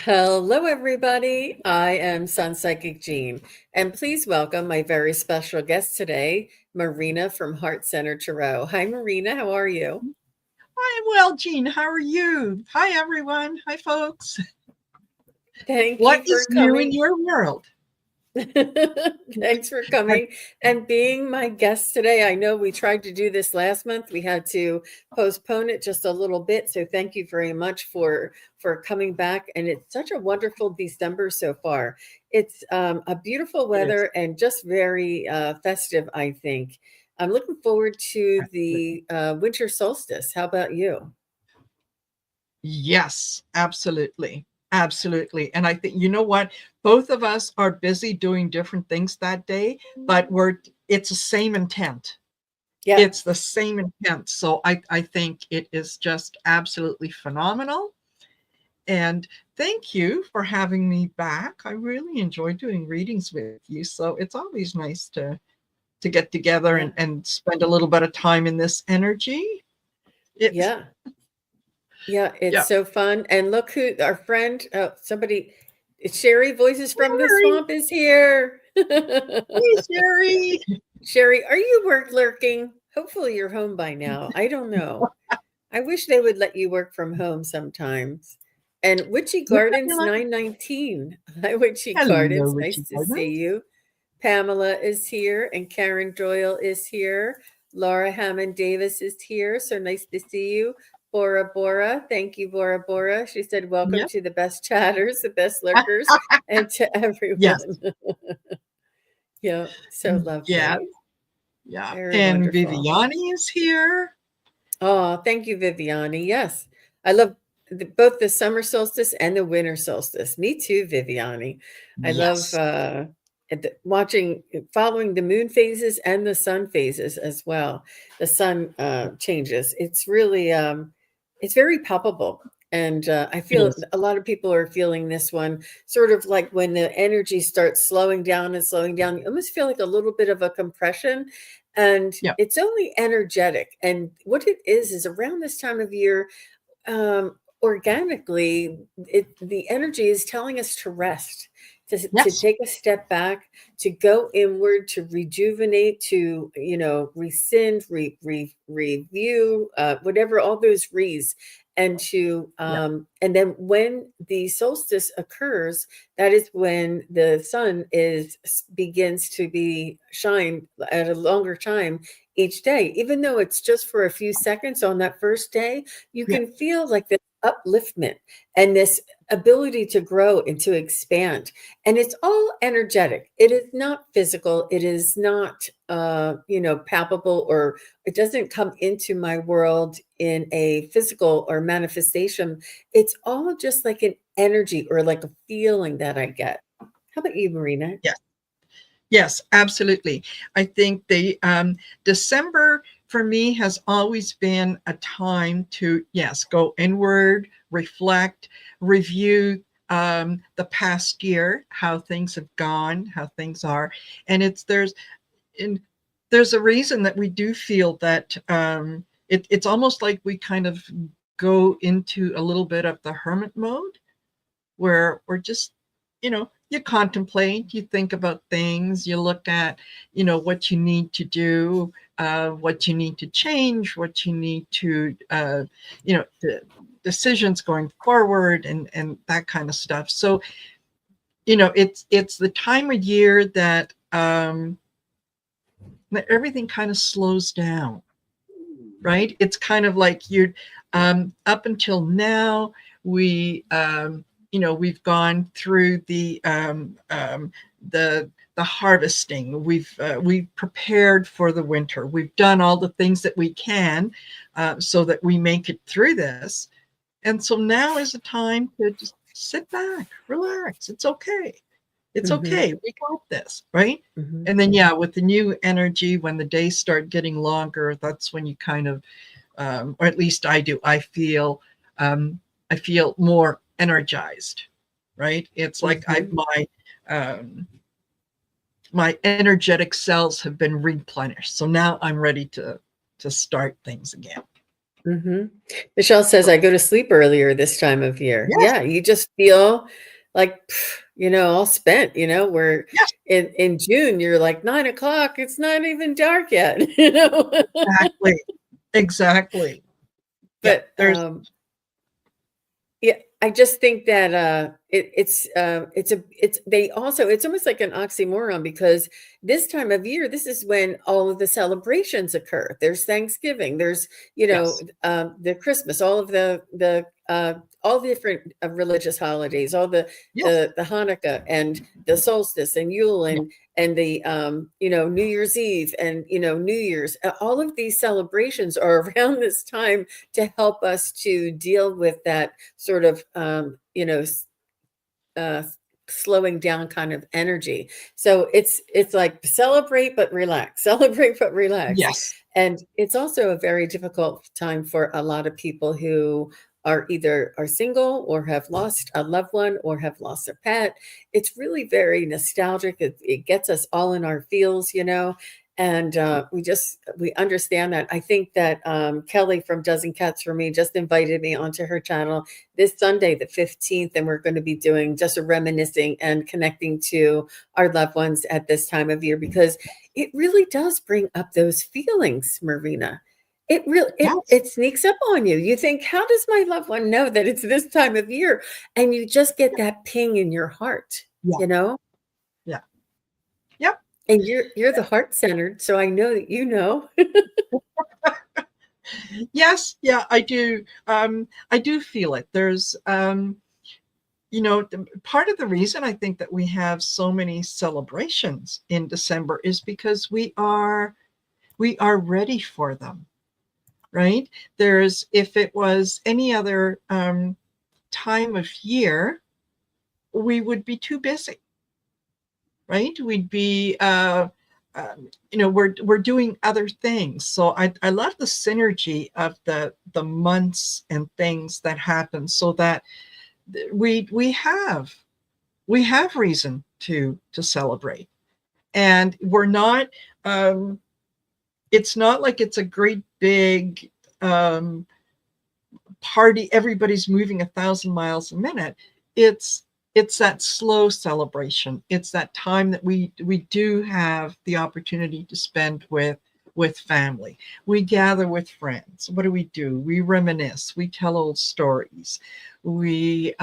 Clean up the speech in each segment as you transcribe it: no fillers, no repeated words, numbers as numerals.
Hello, everybody. I am Sun Psychic Jean, and please welcome my very special guest today, Marina from Heart Center Tarot. Hi, Marina. How are you? I am well, Jean. How are you? Hi, everyone. Hi, folks. Thank What you for is new in coming. your world? Thanks for I, coming and being my guest today. I know we tried to do this last month. We had to postpone it just a little bit. So thank you very much for coming back. And it's such a wonderful December so far. It's a beautiful it is. weather and just very festive, I think. I'm looking forward to Absolutely. the winter solstice. How about you? Yes, absolutely. Absolutely. And I think, you know what? Both of us are busy doing different things that day, but it's the same intent. Yeah. It's the same intent. So I think it is just absolutely phenomenal. And thank you for having me back. I really enjoy doing readings with you. So it's always nice to get together Yeah. and spend a little bit of time in this energy. It, Yeah. Yeah, it's yeah. so fun. And look who our friend, somebody, it's Sherry Voices from the Sherry. Swamp is here. Hey, Sherry. Sherry, are you work lurking? Hopefully you're home by now. I don't know. I wish they would let you work from home sometimes. And Witchy Look Gardens at 919. Hi, Witchy Hello, Gardens. Richie Nice to see Gardens. you. Pamela is here and Karen Doyle is here. Laura Hammond Davis is here. So nice to see you. Bora Bora. Thank you, Bora Bora. She said, welcome Yep. to the best chatters, the best lurkers, and to Yes. everyone. Yeah, so Yeah. lovely. Yeah. Very And wonderful. Viviani is here. Oh, thank you, Viviani. Yes, I love both the summer solstice and the winter solstice. Me too, Viviani. I love Yes. watching, following the moon phases and the sun phases as well. The sun changes. It's really, it's very palpable. And I It feel is. a lot of people are feeling this one sort of like when the energy starts slowing down and slowing down, you almost feel like a little bit of a compression, and Yeah. it's only energetic. And what it is around this time of year, organically, the energy is telling us to rest, to Yes. take a step back, to go inward, to rejuvenate, to rescind, review, whatever, all those re's, and to Yeah. and then when the solstice occurs, that is when the sun is begins to be shine at a longer time each day, even though it's just for a few seconds on that first day. You Yeah. can feel like this upliftment and this ability to grow and to expand. And it's all energetic. It is not physical. It is not, palpable, or it doesn't come into my world in a physical or manifestation. It's all just like an energy or like a feeling that I get. How about you, Marina? Yes. Yes, absolutely. I think the December for me has always been a time to, yes, go inward, reflect, review the past year, how things have gone, how things are, and and there's a reason that we do feel that it's almost like we kind of go into a little bit of the hermit mode where we're just, you contemplate, you think about things, you look at, what you need to do, what you need to change, what you need to, the decisions going forward, and that kind of stuff. So, it's the time of year that everything kind of slows down, right? It's kind of like you're up until now, we've gone through the the harvesting. We've prepared for the winter. We've done all the things that we can so that we make it through this. And so now is the time to just sit back, relax. It's okay. It's Hmm. okay. We got this, right? Hmm. And then, yeah, with the new energy, when the days start getting longer, that's when you kind of, or at least I do, I feel more energized, right? It's like Hmm. um, my energetic cells have been replenished. So now I'm ready to start things again. Mhm. Michelle says, "I go to sleep earlier this time of year." Yes, Yeah, you just feel like, all spent, where yes, in June, you're like, 9 o'clock. It's not even dark yet, you know? exactly, exactly. Yeah, But, there's yeah, I just think that, it's almost like an oxymoron because this time of year, this is when all of the celebrations occur. There's Thanksgiving, there's, yes, the Christmas, all the different religious holidays, all yes, the Hanukkah and the solstice and Yule yeah, and the New Year's Eve and New Year's. All of these celebrations are around this time to help us to deal with that sort of uh, slowing down kind of energy. So it's like celebrate but relax, celebrate but relax. yes, And it's also a very difficult time for a lot of people who are single or have lost a loved one or have lost a pet. It's really very nostalgic. It gets us all in our feels. And we understand that. I think that Kelly from Dozen Cats for Me just invited me onto her channel this Sunday, the 15th, and we're going to be doing just a reminiscing and connecting to our loved ones at this time of year because it really does bring up those feelings, Marina. It really yes, it sneaks up on you. You think, how does my loved one know that it's this time of year? And you just get that ping in your heart, yeah, you know? yeah, yep. And you're the heart centered, so I know that you know. Yes, yeah, I do. I do feel it. There's, part of the reason I think that we have so many celebrations in December is because we are ready for them, right? If it was any other time of year, we would be too busy, right? We'd be we're doing other things. So I love the synergy of the months and things that happen so that we have reason to celebrate. And we're not it's not like it's a great big um party, everybody's moving 1,000 miles a minute. It's that slow celebration. It's that time that we do have the opportunity to spend with family. We gather with friends. What do? We reminisce. We tell old stories. We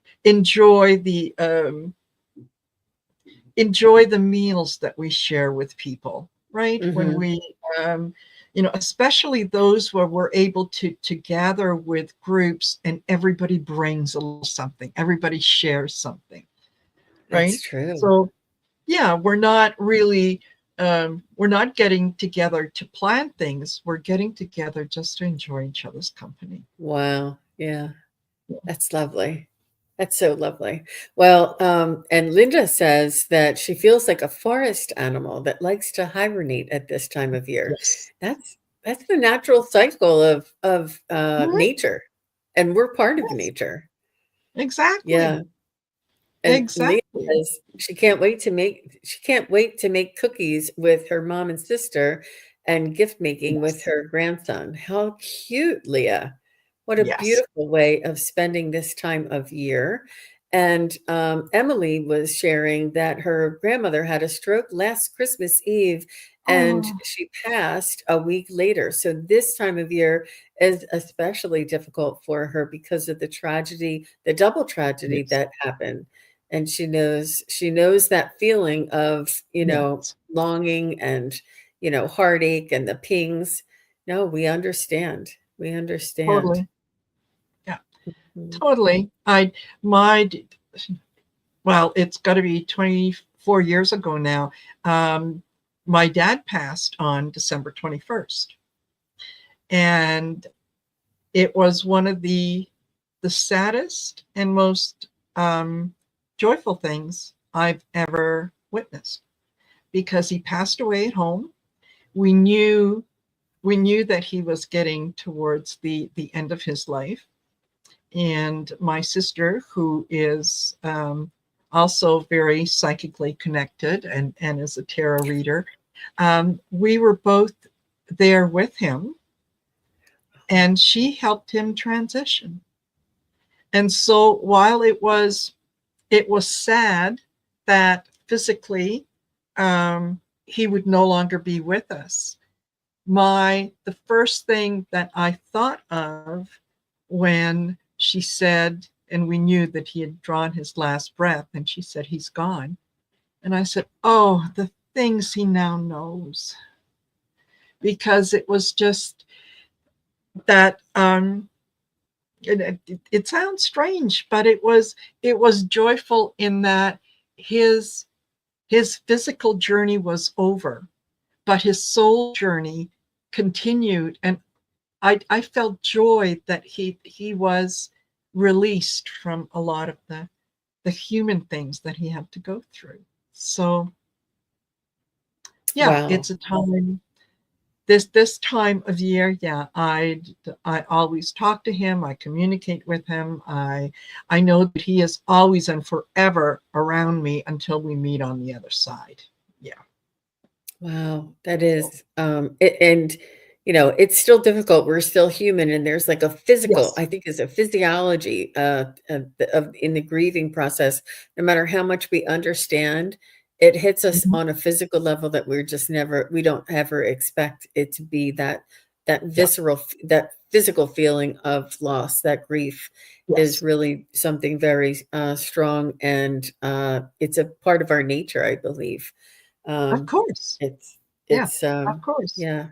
enjoy the meals that we share with people, right? When Mhm. we especially those where we're able to gather with groups and everybody brings a little something, everybody shares something, right? That's true. So yeah, we're not getting together to plan things, we're getting together just to enjoy each other's company. Wow. Yeah. That's lovely. That's so lovely. Well, and Linda says that she feels like a forest animal that likes to hibernate at this time of year. Yes. That's that's the natural cycle of Mhm. nature, and we're part of Yes, nature. Yeah. exactly, And Leah exactly. says she can't wait to make cookies with her mom and sister and gift making with Yes, her grandson. How cute, Leah. What a yes. beautiful way of spending this time of year. And Emily was sharing that her grandmother had a stroke last Christmas Eve and Oh, she passed a week later. So this time of year is especially difficult for her because of the tragedy, the double tragedy yes, that happened, and she knows that feeling of yes, longing and heartache and the pings. No, we understand. totally. Yeah, Mhm. totally. My, well, it's got to be 24 years ago now. Um, my dad passed on December 21st, and it was one of the saddest and most joyful things I've ever witnessed because he passed away at home. We knew we knew that he was getting towards the end of his life. And my sister, who is also very psychically connected and is a tarot reader, we were both there with him. and she helped him transition. And so while it was sad that physically he would no longer be with us, the first thing that I thought of when she said, and we knew that he had drawn his last breath, and she said, he's gone. And I said, oh, the things he now knows. Because it was just that, it sounds strange, but it was joyful in that his physical journey was over, but his soul journey continued. And I felt joy that he was released from a lot of the human things that he had to go through. So yeah, Wow. it's a time, this time of year, yeah, I always talk to him, I communicate with him, I know that he is always and forever around me until we meet on the other side. Yeah. Wow, that is, and it's still difficult. We're still human, and there's like a physical, Yes. I think, is a physiology in the grieving process. No matter how much we understand, it hits us Mhm. on a physical level that we don't ever expect it to be that Yeah. visceral, that physical feeling of loss, that grief is Yes. really something very strong, and it's a part of our nature, I believe. Of Um, course. it's Yeah. it's, Of course. yeah.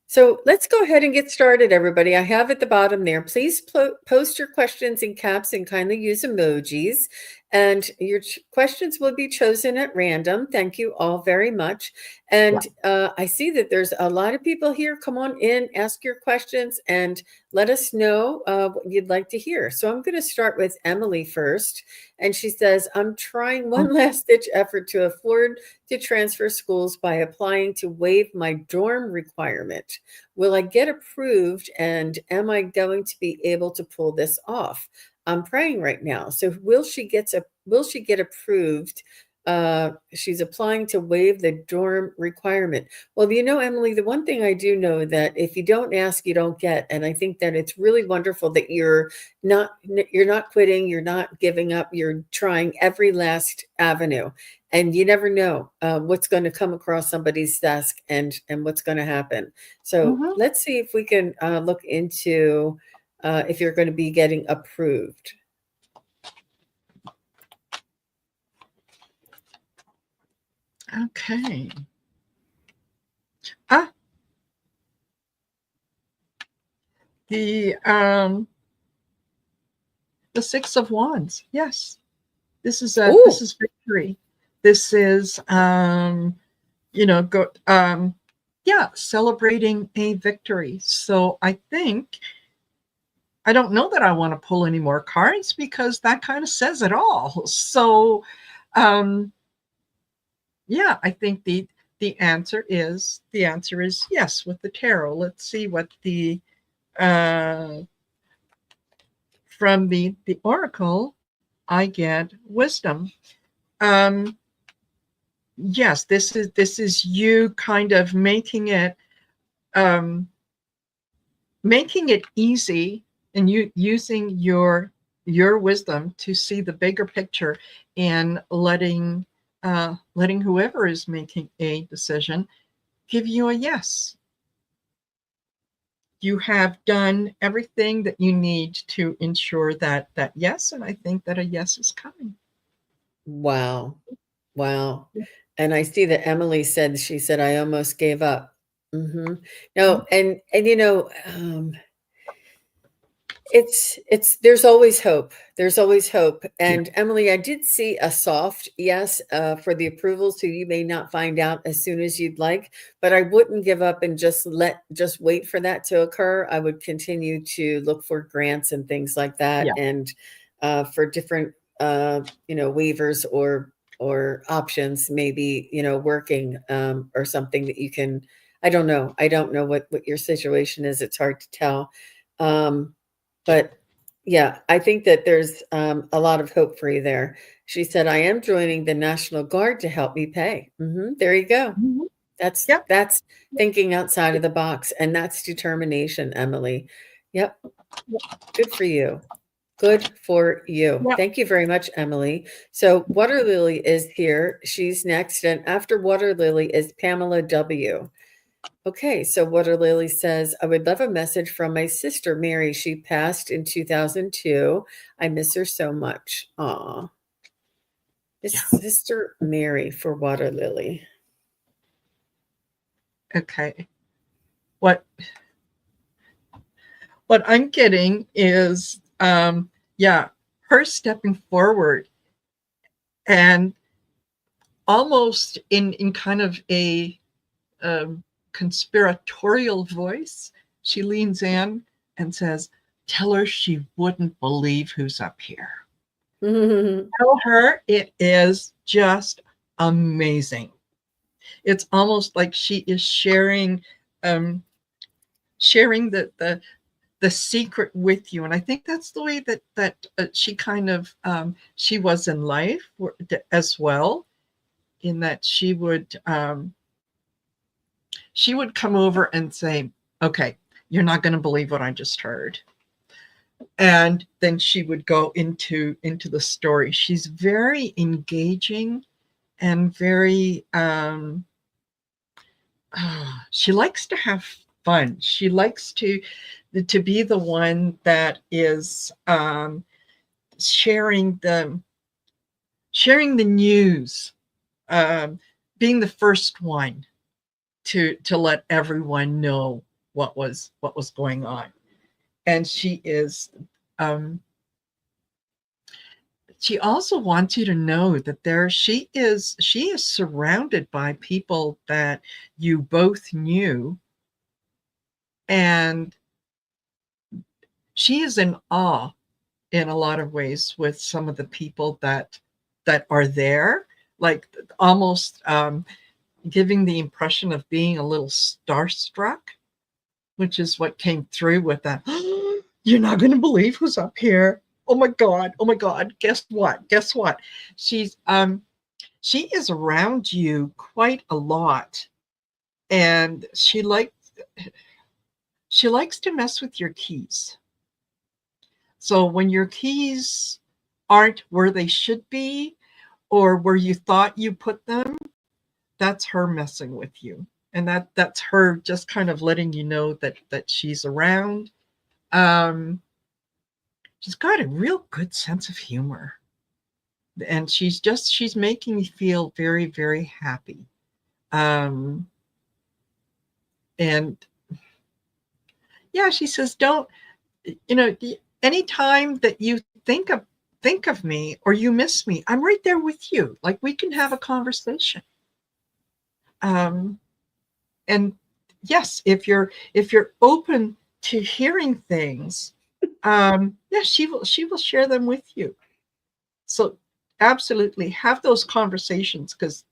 So let's go ahead and get started, everybody. I have at the bottom there, please post your questions in caps and kindly use emojis. And your questions will be chosen at random. Thank you all very much. Yeah. And I see that there's a lot of people here. Come on in, ask your questions, and let us know what you'd like to hear. So I'm going to start with Emily first. And she says, I'm trying one last ditch effort to afford to transfer schools by applying to waive my dorm requirement. Will I get approved, and am I going to be able to pull this off? I'm praying right now. So will she get approved? She's applying to waive the dorm requirement. Well, Emily, the one thing I do know that if you don't ask, you don't get. And I think that it's really wonderful that you're not quitting, you're not giving up, you're trying every last avenue. And you never know what's going to come across somebody's desk and what's going to happen. So Mhm. let's see if we can look into if you're going to be getting approved. Okay. Ah, the the Six of Wands. Yes. This Oh, is victory. This is go yeah, celebrating a victory. So I think I don't know that I want to pull any more cards because that kind of says it all. So um yeah, I think the answer is yes with the tarot. Let's see what the uh from the oracle I get wisdom. Um yes, this is you kind of um making it easy, and you using your wisdom to see the bigger picture, and letting whoever is making a decision give you a yes. You have done everything that you need to ensure that yes, and I think that a yes is coming. wow. Wow. And I see that Emily said, she said, I almost gave up. No, and there's always hope. There's always hope. Yeah. And Emily, I did see a soft yes for the approval, so you may not find out as soon as you'd like, but I wouldn't give up and just wait for that to occur. I would continue to look for grants and things like that, Yeah. and for different waivers or options, maybe working or something that you can. I don't know what your situation is. It's hard to tell. Um, but yeah, I think that there's a lot of hope for you there. She said, I am joining the National Guard to help me pay. There you go. Mhm. That's Yep. that's thinking outside of the box, and that's determination, Emily. Yep. Good for you. Good for you. Yeah. Thank you very much, Emily. So Waterlily is here. She's next. And after Waterlily is Pamela W. Okay, so Waterlily says, I would love a message from my sister, Mary. She passed in 2002. I miss her so much. Aw. His sister Mary for Waterlily. Okay. What I'm getting is her stepping forward and almost in kind of a conspiratorial voice, she leans in and says, tell her she wouldn't believe who's up here. Tell her it is just amazing. It's almost like she is sharing the secret with you. And I think that's the way that she kind of she was in life as well, in that she would come over and say, okay, you're not going to believe what I just heard. And then she would go into the story. She's very engaging and very she likes to have fun. She likes to be the one that is sharing the news, being the first one to let everyone know what was going on. And she is she also wants you to know that she is surrounded by people that you both knew, and she is in awe in a lot of ways with some of the people that are there, like almost giving the impression of being a little starstruck, which is what came through with that. You're not going to believe who's up here. Oh my God. Oh my God. Guess what? She is around you quite a lot. And she likes to mess with your keys. So when your keys aren't where they should be, or where you thought you put them, that's her messing with you. And that's her just kind of letting you know that she's around. She's got a real good sense of humor. And she's making me feel very, very happy. And yeah, she says, don't, anytime that you think of me or you miss me, I'm right there with you. Like, we can have a conversation. And yes, if you're open to hearing things, she will share them with you. So absolutely have those conversations, because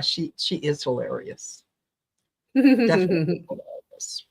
she is hilarious. Definitely hilarious.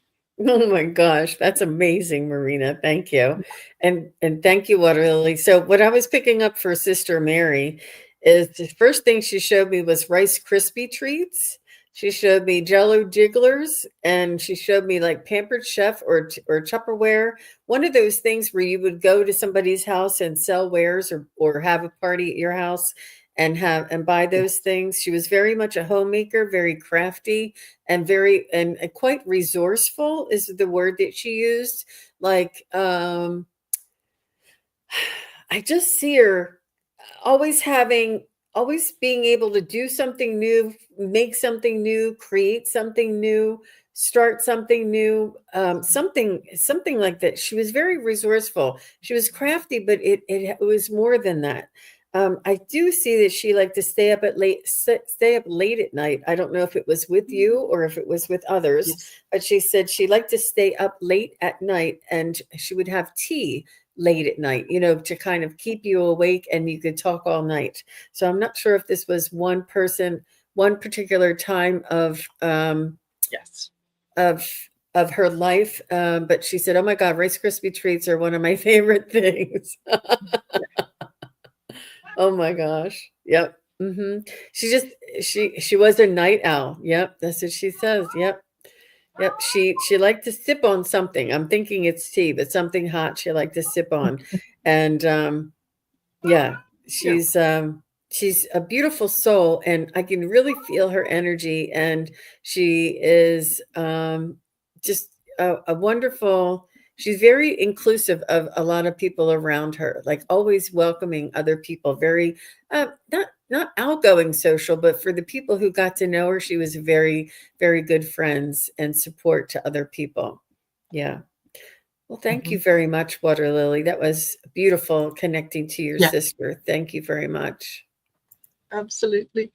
Oh my gosh, that's amazing, Marina. Thank you. And thank you, Waterlily. So what I was picking up for Sister Mary is the first thing she showed me was Rice Krispie treats. She showed me Jello jigglers, and she showed me like Pampered Chef or Tupperware. One of those things where you would go to somebody's house and sell wares, or have a party at your house and buy those things. She was very much a homemaker, very crafty, and very and quite resourceful is the word that she used. Like I just see her always being able to do something new, make something new, create something new, start something new, something like that. She was very resourceful. She was crafty, but it was more than that. I do see that she liked to stay up late at night. I don't know if it was with you or if it was with others, Yes. but she said she liked to stay up late at night, and she would have tea late at night, to kind of keep you awake and you could talk all night. So I'm not sure if this was one particular time of Yes. of her life, but she said, "Oh my God, Rice Krispie treats are one of my favorite things." Oh my gosh. Yep. She was a night owl. Yep, that's what she says. Yep. Yep, she liked to sip on something. I'm thinking it's tea, but something hot she liked to sip on. And yeah, Yeah. she's a beautiful soul, and I can really feel her energy, and she is just a wonderful, she's very inclusive of a lot of people around her, like always welcoming other people, very not outgoing social, but for the people who got to know her, she was very, very good friends and support to other people. Yeah. Well, thank you Mhm. very much, Waterlily. That was beautiful connecting to your Yeah, sister. Thank you very much. absolutely.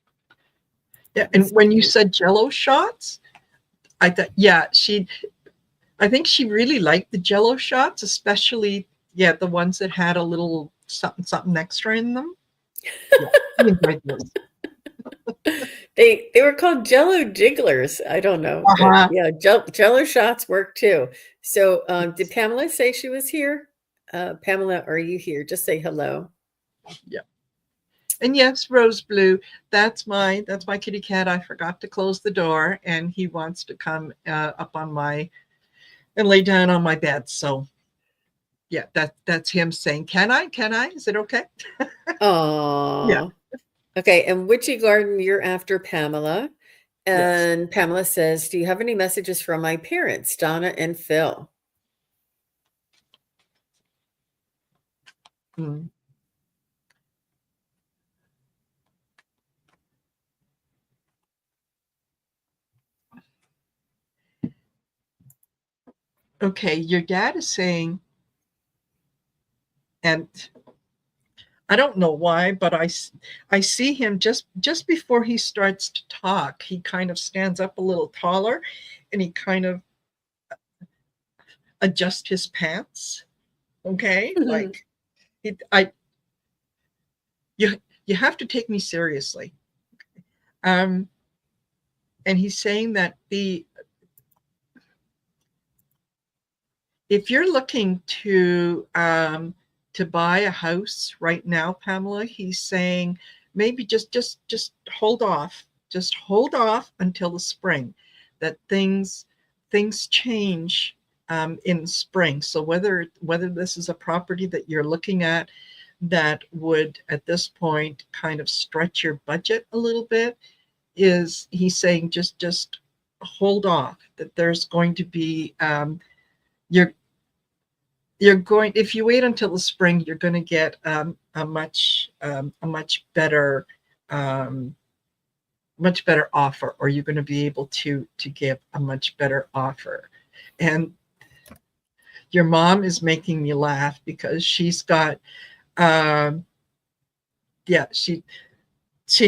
Yeah, That and was when you great. said Jello shots, I thought, yeah, I think she really liked the Jello shots, especially yeah, the ones that had a little something something extra in them. Yeah, she enjoyed those. They were called Jello jigglers. I don't know, but Uh-huh. yeah, Jello shots work too. So, did Pamela say she was here? Pamela, are you here? Just say hello. Yeah. And yes, Rose Blue, that's my kitty cat. I forgot to close the door, and he wants to come up on my and lay down on my bed. So yeah, that's him saying, "Can I? Can I? Is it okay?" Yeah. Oh, okay. And Witchy Garden, you're after Pamela. Yes. And Pamela says, do you have any messages from my parents, Donna and Phil? Mm. Okay, your dad is saying, and I don't know why, but I see him just before he starts to talk. He kind of stands up a little taller, and he kind of adjusts his pants. Okay, like I you have to take me seriously. Um, and he's saying that the if you're looking to buy a house right now, Pamela, he's saying maybe just hold off. Just hold off until the spring. That things change in spring. So whether this is a property that you're looking at that would at this point kind of stretch your budget a little bit, is he's saying just hold off. That there's going to be you're you're going if you wait until the spring, you're going to get a um, much better offer, or you're going to be able to give a much better offer. And your mom is making me laugh because she's got um, yeah, she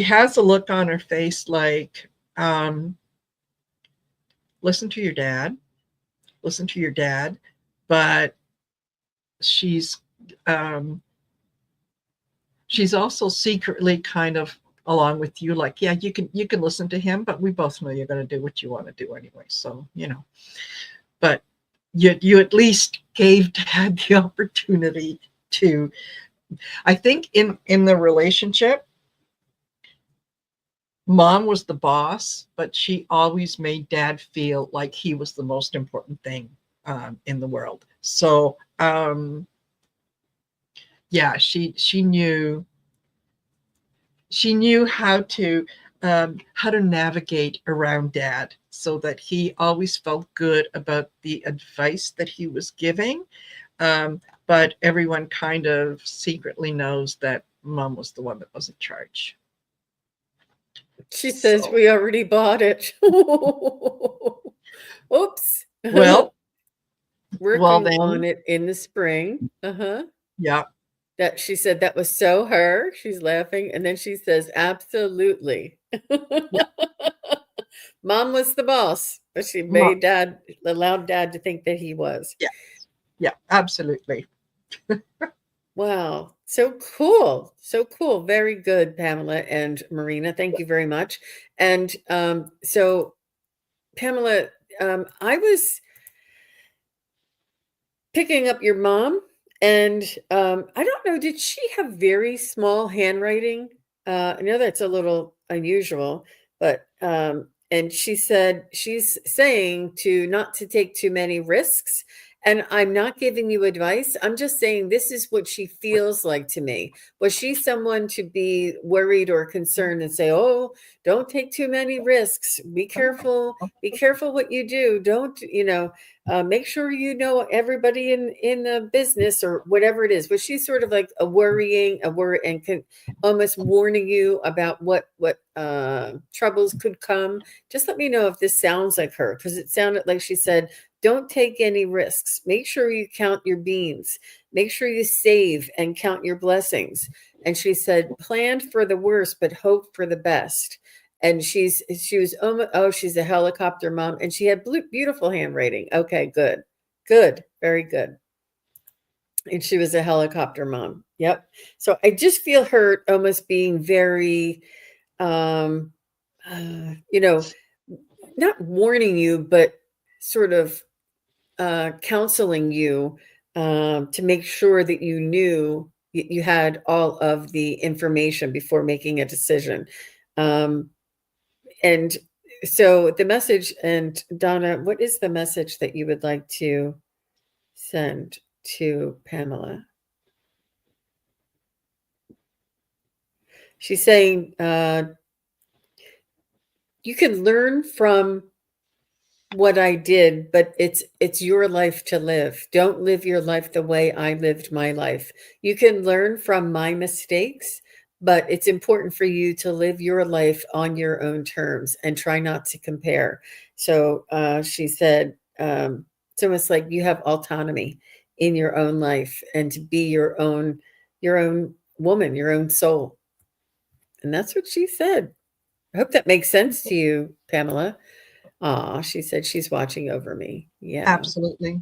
has a look on her face like um, listen to your dad, listen to your dad, but she's um, she's also secretly kind of along with you like, yeah, you can listen to him, but we both know you're going to do what you want to do anyway, so but you at least gave dad the opportunity to. I think in the relationship, mom was the boss, but she always made dad feel like he was the most important thing in the world. So yeah, she knew how to navigate around dad so that he always felt good about the advice that he was giving. But everyone kind of secretly knows that mom was the one that was in charge. She says So, we already bought it. Oops. well, well Working on then, it in the spring. Uh-huh. yeah, That she said that was so her. She's laughing. And then she says, absolutely. yeah, Mom was the boss, but she mom, allowed dad to think that he was. yeah, yeah, absolutely. Wow. So cool. So cool. Very good, Pamela and Marina. Thank you very much. And so, Pamela, I was picking up your mom, and I don't know, did she have very small handwriting? I know that's a little unusual, but and she said she's saying to not to take too many risks. And I'm not giving you advice. I'm just saying this is what she feels like to me. Was she someone to be worried or concerned and say, "Oh, don't take too many risks. Be careful. Be careful what you do. Don't, make sure you know everybody in the business," or whatever it is. Was she sort of like a worry and almost warning you about what troubles could come? Just let me know if this sounds like her, because it sounded like she said, don't take any risks. Make sure you count your beans. Make sure you save and count your blessings. And she said, plan for the worst, but hope for the best. And she was, she's a helicopter mom. And she had beautiful handwriting. Okay, good. Good. Very good. And she was a helicopter mom. Yep. So I just feel her almost being very, not warning you, but sort of counseling you to make sure that you knew you had all of the information before making a decision. And so the message, and Donna, what is the message that you would like to send to Pamela? She's saying you can learn from what I did, but it's your life to live. Don't live your life the way I lived my life. You can learn from my mistakes, but it's important for you to live your life on your own terms and try not to compare. So she said, it's almost like you have autonomy in your own life and to be your own woman, your own soul. And that's what she said. I hope that makes sense to you, Pamela. She said she's watching over me. Yeah. Absolutely.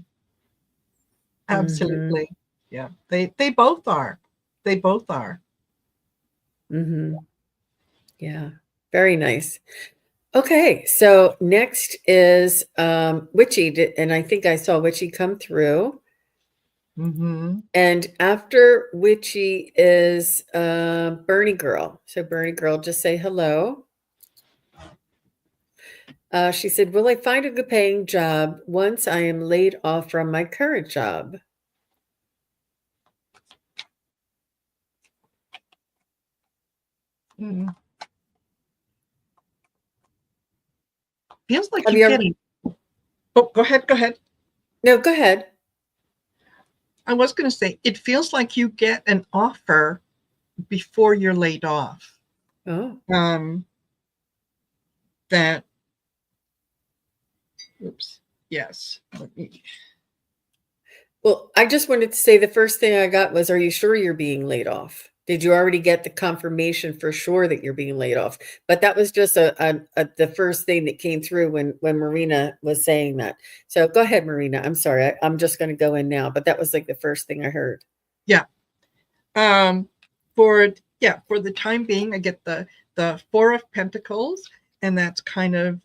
Absolutely. Mm-hmm. Yeah. They both are. They both are. Mm-hmm. Yeah. Very nice. Okay. So next is Witchy. And I think I saw Witchy come through. Mm-hmm. And after Witchy is Berniegirl. So Berniegirl, just say hello. She said, will I find a good paying job once I am laid off from my current job? Mm. Feels like you're getting... Oh, go ahead. Go ahead. No, go ahead. I was going to say, it feels like you get an offer before you're laid off. Oh. That... Oops. Yes. Let me... Well, I just wanted to say the first thing I got was, are you sure you're being laid off? Did you already get the confirmation for sure that you're being laid off? But that was just the first thing that came through when Marina was saying that. So go ahead, Marina. I'm sorry. I'm just going to go in now. But that was like the first thing I heard. Yeah. For the time being, I get the Four of Pentacles, and that's kind of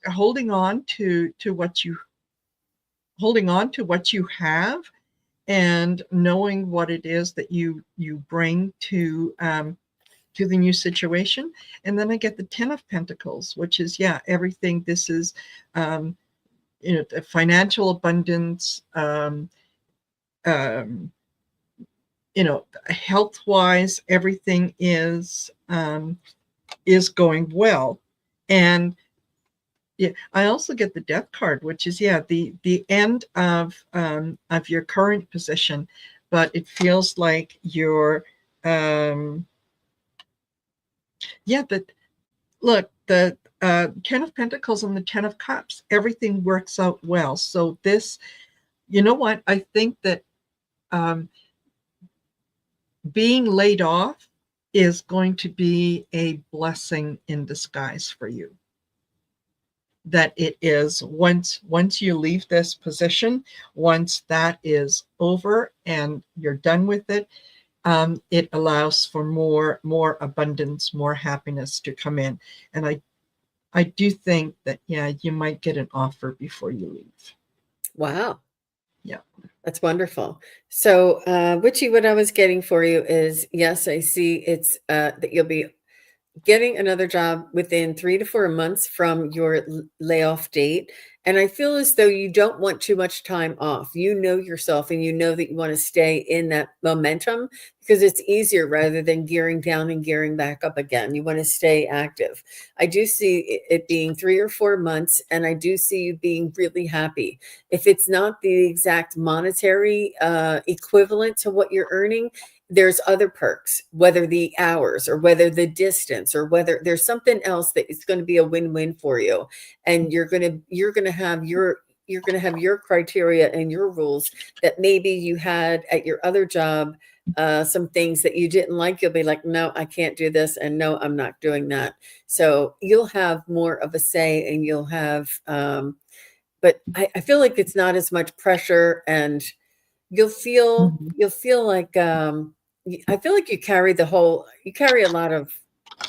holding on to what you have, and knowing what it is that you bring to the new situation. And then I get the Ten of Pentacles, which is everything. This is the financial abundance, health wise, everything is going well. And I also get the Death card, which is the end of your current position, but it feels like you're the 10 of Pentacles and the 10 of Cups, everything works out well. So this, you know what, I think that being laid off is going to be a blessing in disguise for you. That it is, once you leave this position, once that is over and you're done with it, it allows for more abundance, more happiness to come in. And I do think that you might get an offer before you leave. Wow. Yeah, that's wonderful. So Witchy, what I was getting for you is, yes, I see it's that getting another job within 3 to 4 months from your layoff date. And I feel as though you don't want too much time off. You know yourself and you know that you want to stay in that momentum because it's easier rather than gearing down and gearing back up again. You want to stay active. I do see it being 3 or 4 months, and I do see you being really happy. If it's not the exact monetary equivalent to what you're earning, there's other perks, whether the hours or whether the distance or whether there's something else that is going to be a win-win for you. And you're going to have your criteria and your rules that maybe you had at your other job, some things that you didn't like. You'll be like, no, I can't do this. And no, I'm not doing that. So you'll have more of a say and you'll have, but I feel like it's not as much pressure, and you'll feel like I feel like you carry a lot of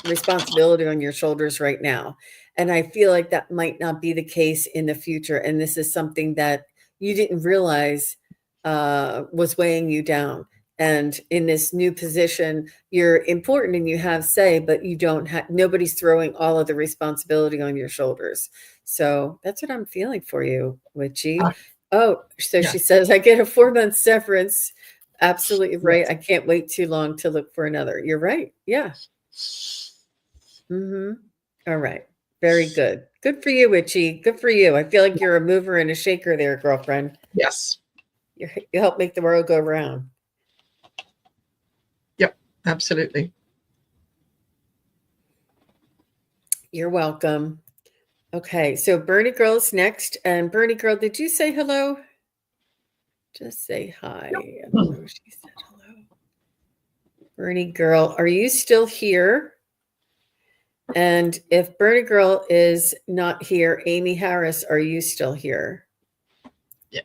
responsibility on your shoulders right now. And I feel like that might not be the case in the future. And this is something that you didn't realize was weighing you down. And in this new position, you're important and you have say, but you don't have, nobody's throwing all of the responsibility on your shoulders. So that's what I'm feeling for you, Witchy. Oh, so she says, I get a 4-month severance. Absolutely right. Yes. I can't wait too long to look for another. You're right. Yeah. All right. Very good. Good for you, Witchy. Good for you. I feel like you're a mover and a shaker there, girlfriend. Yes. You help make the world go round. Yep, absolutely. You're welcome. Okay, so Berniegirl's next. And Berniegirl, did you say hello? Just say hi. I don't know if she said hello. Berniegirl, are you still here? And if Berniegirl is not here, Amy Harris, are you still here? Yeah.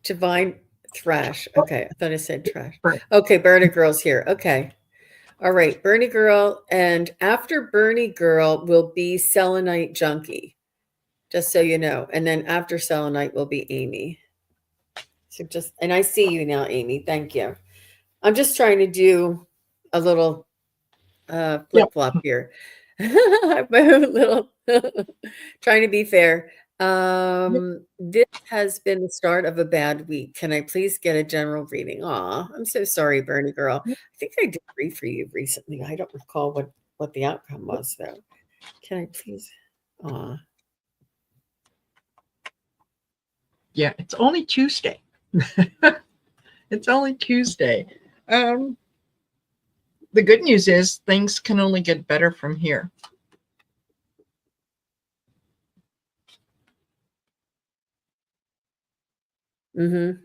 Divine Thrash. Okay, I thought I said trash. Right. Okay, Berniegirl's here. Okay. All right, Berniegirl. And after Berniegirl will be Selenite Junkie, just so you know. And then after Selenite will be Amy. So and I see you now, Amy. Thank you. I'm just trying to do a little flip-flop here. My own little trying to be fair. This has been the start of a bad week. Can I please get a general reading? Aw, I'm so sorry, Berniegirl. I think I did read for you recently. I don't recall what the outcome was, though. Can I please? Aw. Yeah, it's only Tuesday. It's only Tuesday. The good news is things can only get better from here. Mm-hmm.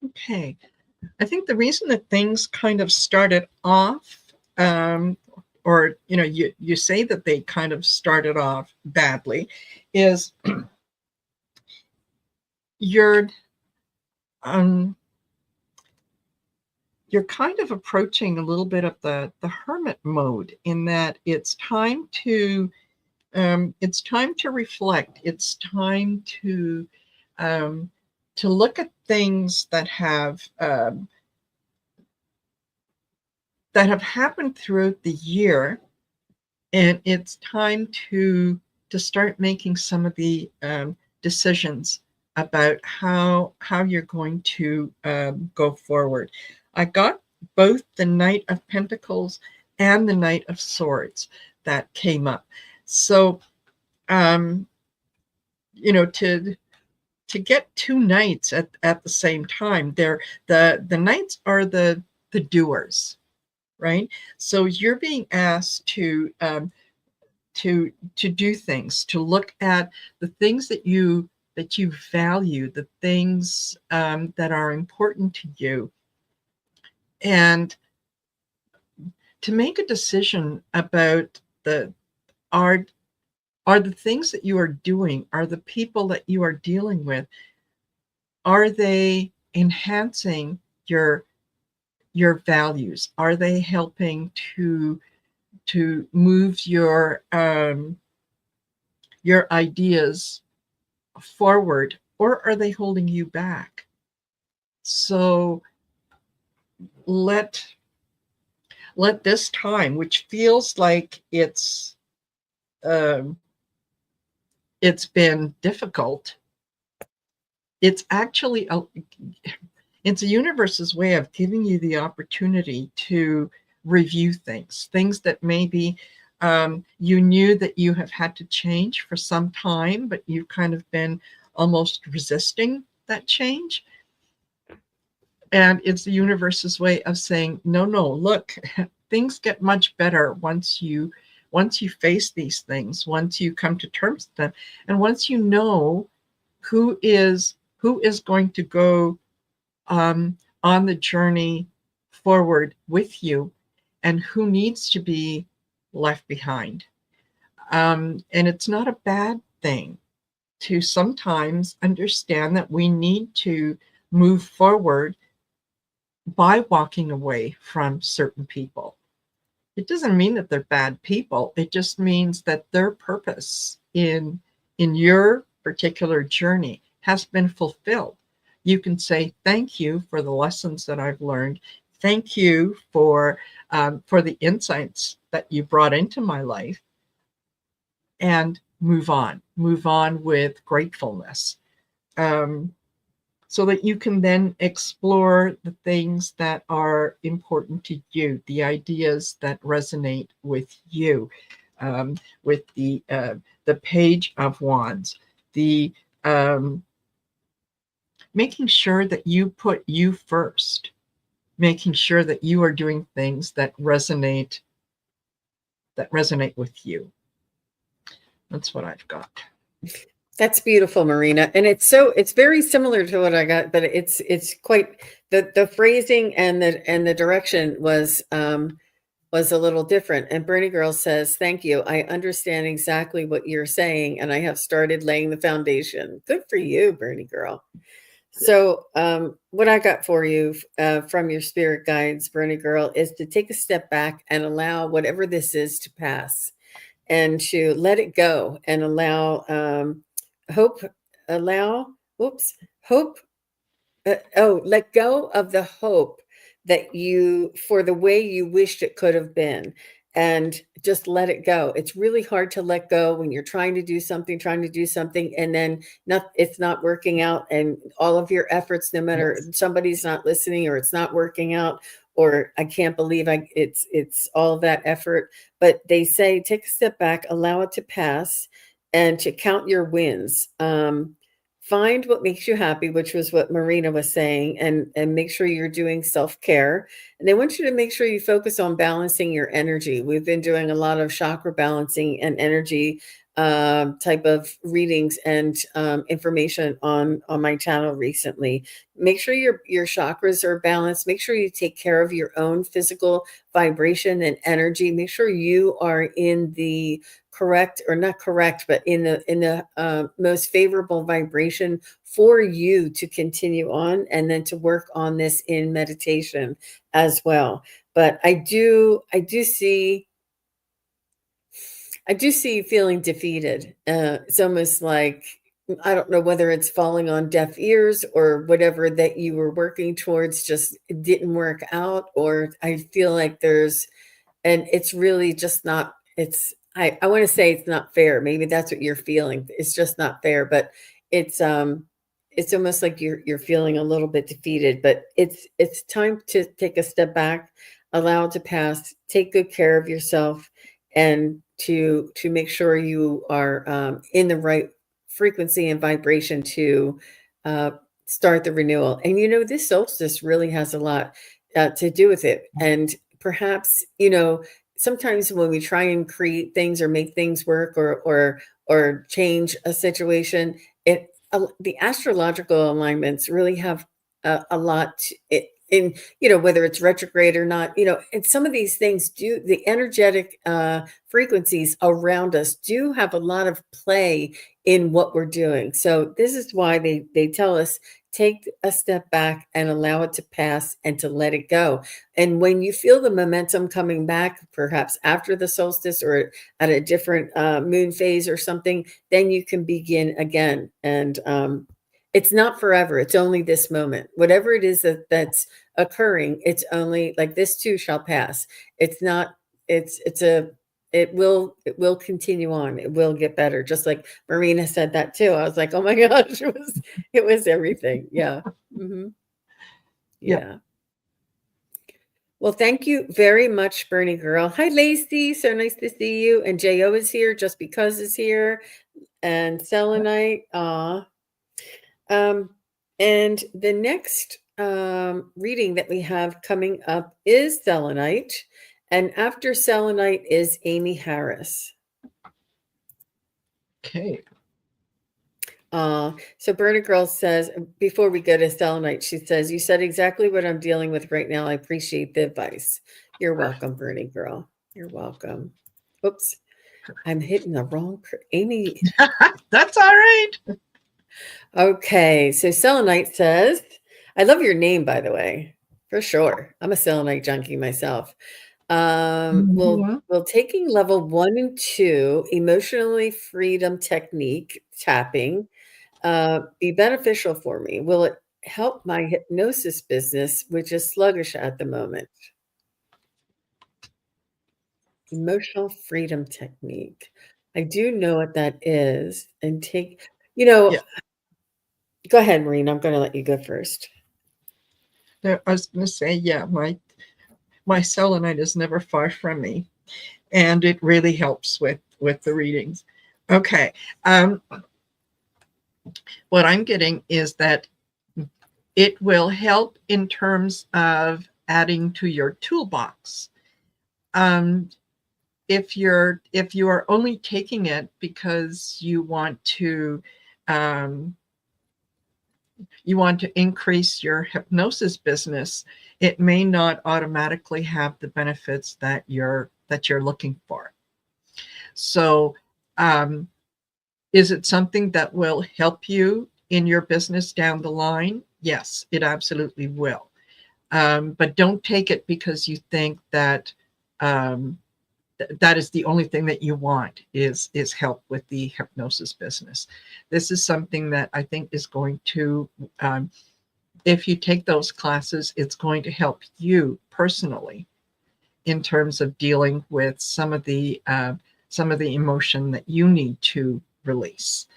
Okay. I think the reason that things kind of started off, or you say that they kind of started off badly, is you're kind of approaching a little bit of the hermit mode, in that it's time to reflect. It's time to look at things that have happened throughout the year, and it's time to start making some of the decisions about how you're going to go forward. I got both the Knight of Pentacles and the Knight of Swords that came up. So, to get two knights at the same time, the knights are the doers, right? So you're being asked to do things, to look at the things that you value, the things that are important to you, and to make a decision about are the things that you are doing, are the people that you are dealing with, are they enhancing your values? Are they helping to move your ideas forward, or are they holding you back? So let this time, which feels like it's been difficult, it's actually it's the universe's way of giving you the opportunity to review things that maybe you knew that you have had to change for some time, but you've kind of been almost resisting that change. And it's the universe's way of saying, no, look, things get much better once you face these things, once you come to terms with them, and once you know who is going to go on the journey forward with you, and who needs to be left behind. And it's not a bad thing to sometimes understand that we need to move forward by walking away from certain people. It doesn't mean that they're bad people. It just means that their purpose in your particular journey has been fulfilled. You can say, thank you for the lessons that I've learned. Thank you for the insights that you brought into my life, and move on with gratefulness. So that you can then explore the things that are important to you, the ideas that resonate with you, with the Page of Wands, the making sure that you put you first, making sure that you are doing things that resonate with you. That's what I've got. That's beautiful, Marina. And it's very similar to what I got, but it's quite the phrasing and the direction was a little different. And Berniegirl says, thank you. I understand exactly what you're saying, and I have started laying the foundation. Good for you, Berniegirl. So what I got for you from your spirit guides, Berniegirl, is to take a step back and allow whatever this is to pass, and to let it go, and allow hope, let go of the hope that for the way you wished it could have been, and just let it go. It's really hard to let go when you're trying to do something, and then it's not working out, and all of your efforts, no matter somebody's not listening, or it's not working out, or I can't believe it's all that effort. But they say, take a step back, allow it to pass, and to count your wins. Find what makes you happy, which was what Marina was saying, and make sure you're doing self-care. And they want you to make sure you focus on balancing your energy. We've been doing a lot of chakra balancing and energy type of readings and information on my channel recently. Make sure your chakras are balanced. Make sure you take care of your own physical vibration and energy. Make sure you are in the correct, or not correct, but in the most favorable vibration for you to continue on, and then to work on this in meditation as well. But I do see you feeling defeated. It's almost like, I don't know whether it's falling on deaf ears, or whatever that you were working towards just didn't work out, or I feel like and it's really just not, I want to say it's not fair. Maybe that's what you're feeling. It's just not fair, but it's almost like you're feeling a little bit defeated. But it's time to take a step back, allow it to pass, take good care of yourself, and to make sure you are in the right frequency and vibration to start the renewal. And this solstice really has a lot to do with it. And perhaps sometimes when we try and create things, or make things work, or change a situation, the astrological alignments really have a lot. in, whether it's retrograde or not, and some of these things do, the energetic frequencies around us do have a lot of play in what we're doing. So this is why they tell us, take a step back and allow it to pass and to let it go. And when you feel the momentum coming back, perhaps after the solstice or at a different moon phase or something, then you can begin again. And it's not forever. It's only this moment. Whatever it is that's occurring, it's only like, this too shall pass. It's not, it will continue on. It will get better. Just like Marina said that too. I was like, oh my gosh, it was everything. Yeah. Mm-hmm. Yeah. Well, thank you very much, Berniegirl. Hi, Lacey. So nice to see you. And Jo is here. Just Because is here. And Selenite. And the next reading that we have coming up is Selenite. And after Selenite is Amy Harris. Okay. So Berniegirl says, before we go to Selenite, she says, you said exactly what I'm dealing with right now. I appreciate the advice. You're welcome, Berniegirl. You're welcome. Oops. I'm hitting the wrong Amy. That's all right. Okay. So Selenite says, I love your name, by the way, for sure. I'm a Selenite junkie myself. Will taking level 1 and 2 emotionally freedom technique tapping be beneficial for me? Will it help my hypnosis business, which is sluggish at the moment? Emotional freedom technique. I do know what that is. And Yeah. Go ahead, Marina. I'm going to let you go first. I was going to say, yeah, my selenite is never far from me, and it really helps with the readings. Okay. What I'm getting is that it will help in terms of adding to your toolbox. If you are only taking it because you want to increase your hypnosis business, it may not automatically have the benefits that you're looking for. So is it something that will help you in your business down the line? Yes, it absolutely will. But don't take it because you think that that is the only thing that you want is help with the hypnosis business. This is something that I think is going to, if you take those classes, it's going to help you personally in terms of dealing with some of the emotion that you need to release.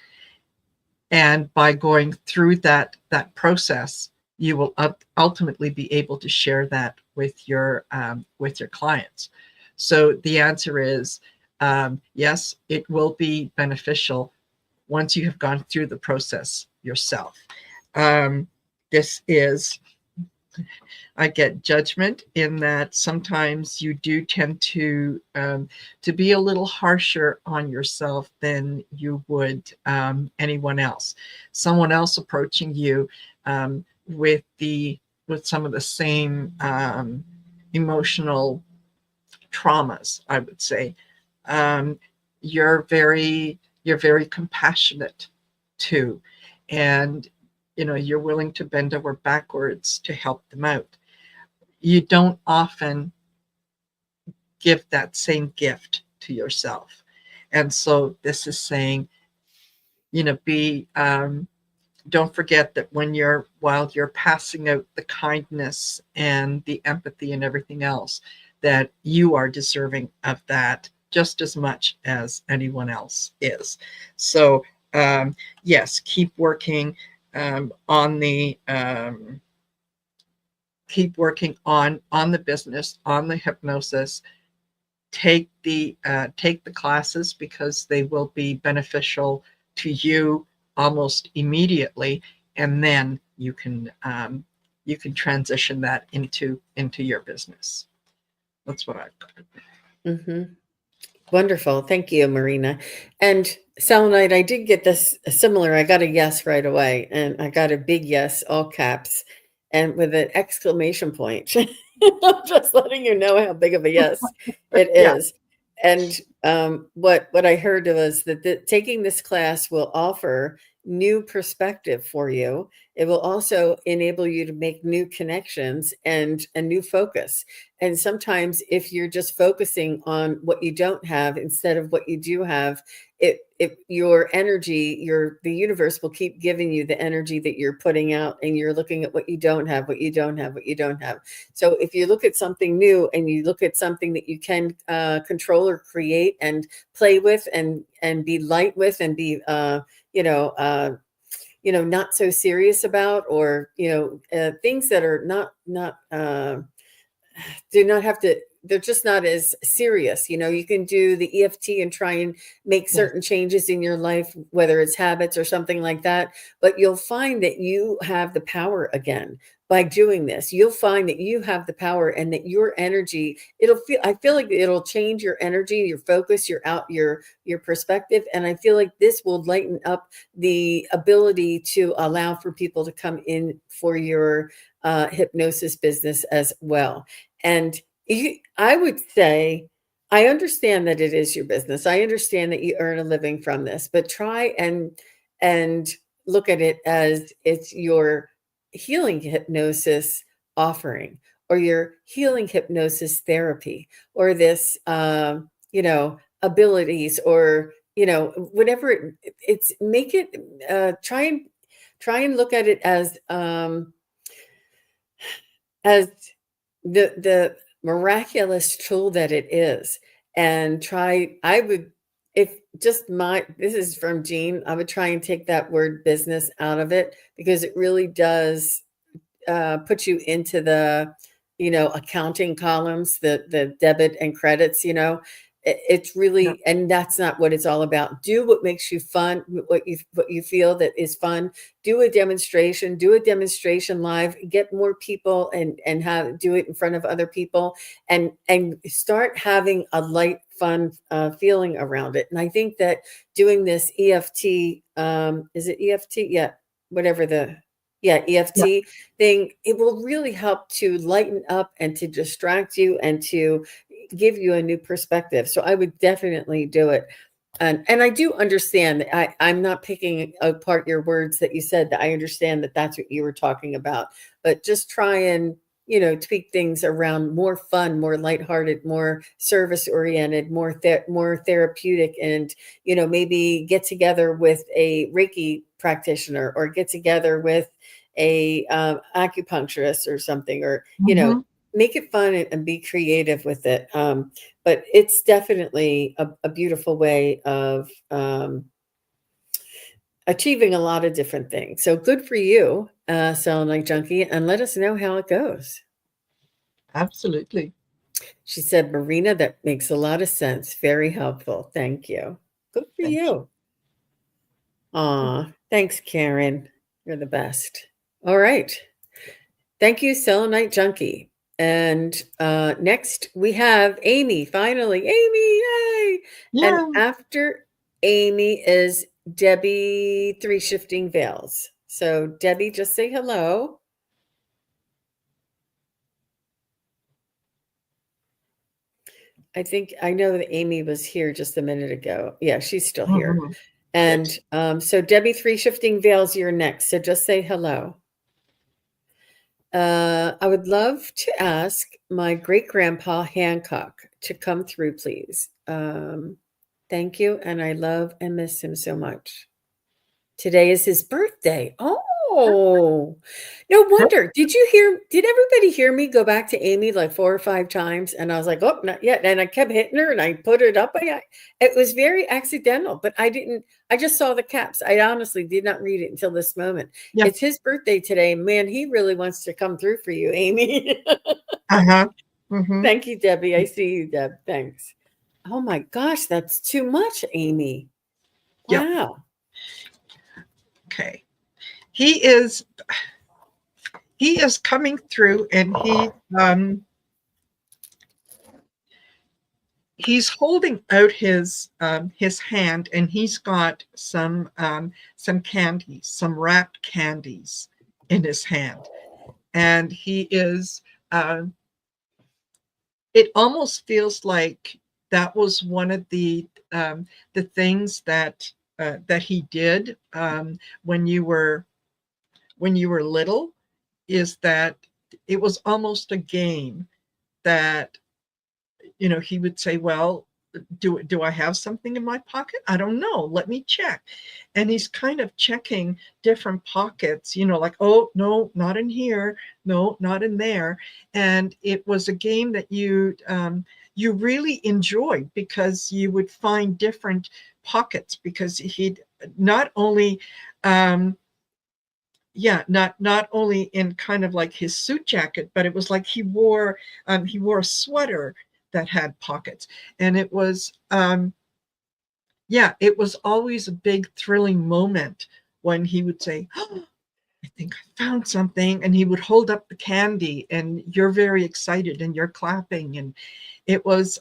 And by going through that process, you will ultimately be able to share that with your clients. So the answer is yes, it will be beneficial once you have gone through the process yourself. This is, I get judgment in that sometimes you do tend to be a little harsher on yourself than you would anyone else. Someone else approaching you with some of the same emotional traumas, I would say. You're very compassionate too, and you're willing to bend over backwards to help them out. You don't often give that same gift to yourself, and so this is saying, don't forget that while you're passing out the kindness and the empathy and everything else, that you are deserving of that just as much as anyone else is. So yes, keep working on the business, on the hypnosis. Take the classes because they will be beneficial to you almost immediately, and then you can transition that into your business. That's what I've got. Mm-hmm. Wonderful. Thank you, Marina. And Selenite, I did get this similar. I got a yes right away, and I got a big yes, all caps. and with an exclamation point. I'm just letting you know how big of a yes it Yeah. is. And what I heard was that taking this class will offer new perspective for you. It will also enable you to make new connections and a new focus. And sometimes if you're just focusing on what you don't have instead of what you do have, your energy, the universe will keep giving you the energy that you're putting out, and you're looking at what you don't have, what you don't have, what you don't have. So if you look at something new and you look at something that you can control or create and play with and be light with and be not so serious about, or things that are not do not have to, they're just not as serious. You can do the EFT and try and make Yes. certain changes in your life, whether it's habits or something like that. But you'll find that you have the power again by doing this. You'll find that you have the power, and that your energy, I feel like it'll change your energy, your focus, your perspective. And I feel like this will lighten up the ability to allow for people to come in for your hypnosis business as well. And I would say, I understand that it is your business. I understand that you earn a living from this, but try and look at it as it's your healing hypnosis offering, or your healing hypnosis therapy, or this, abilities, or, whatever it's, make it, try and look at it as the miraculous tool that it is. And I would, if just this is from Jean, I would try and take that word business out of it, because it really does put you into the, accounting columns, the debit and credits. It's really, and that's not what it's all about. Do what makes you fun, what you feel that is fun. Do a demonstration live, get more people, and do it in front of other people, and start having a light, fun feeling around it. And I think that doing this EFT, is it EFT? Yeah, whatever EFT thing, it will really help to lighten up and to distract you and to give you a new perspective. So I would definitely do it. And I do understand that I'm not picking apart your words that you said, that I understand that that's what you were talking about, but just try and, tweak things around more fun, more lighthearted, more service oriented, more therapeutic, and, maybe get together with a Reiki practitioner, or get together with a acupuncturist or something, or, make it fun and be creative with it. But it's definitely a beautiful way of achieving a lot of different things. So good for you, Selenite Junkie, and let us know how it goes. Absolutely. She said, Marina, that makes a lot of sense. Very helpful. Thank you. Good for you. Aw, thanks, Karen. You're the best. All right. Thank you, Selenite Junkie. And next we have Amy. Finally, Amy, yay! Yeah. And after Amy is Debbie 3 Shifting Veils. So Debbie, just say hello. I know that Amy was here just a minute ago. Yeah, she's still here. And so Debbie 3 Shifting Veils, you're next. So just say hello. I would love to ask my great-grandpa Hancock to come through, please. Thank you, and I love and miss him so much. Today is his birthday. Oh, no wonder. Did everybody hear me go back to Amy like 4 or 5 times? And I was like, oh, not yet. And I kept hitting her and I put it up. It was very accidental, but I just saw the caps. I honestly did not read it until this moment. Yeah. It's his birthday today. Man, he really wants to come through for you, Amy. Thank you, Debbie. I see you, Deb. Thanks. Oh my gosh, that's too much, Amy. Wow. Yep. Okay. He is coming through, and he's holding out his hand, and he's got some candies, some wrapped candies in his hand. And he is, it almost feels like that was one of the things that that he did when you were little, is that it was almost a game that, you know, he would say, well, do I have something in my pocket? I don't know. Let me check. And he's kind of checking different pockets, you know, like, oh, no, not in here. No, not in there. And it was a game that you really enjoyed, because you would find different pockets, because he'd not only, not only in kind of like his suit jacket, but it was like he wore a sweater that had pockets. And it was, it was always a big thrilling moment when he would say, oh, I think I found something. And he would hold up the candy, and you're very excited and you're clapping. And it was,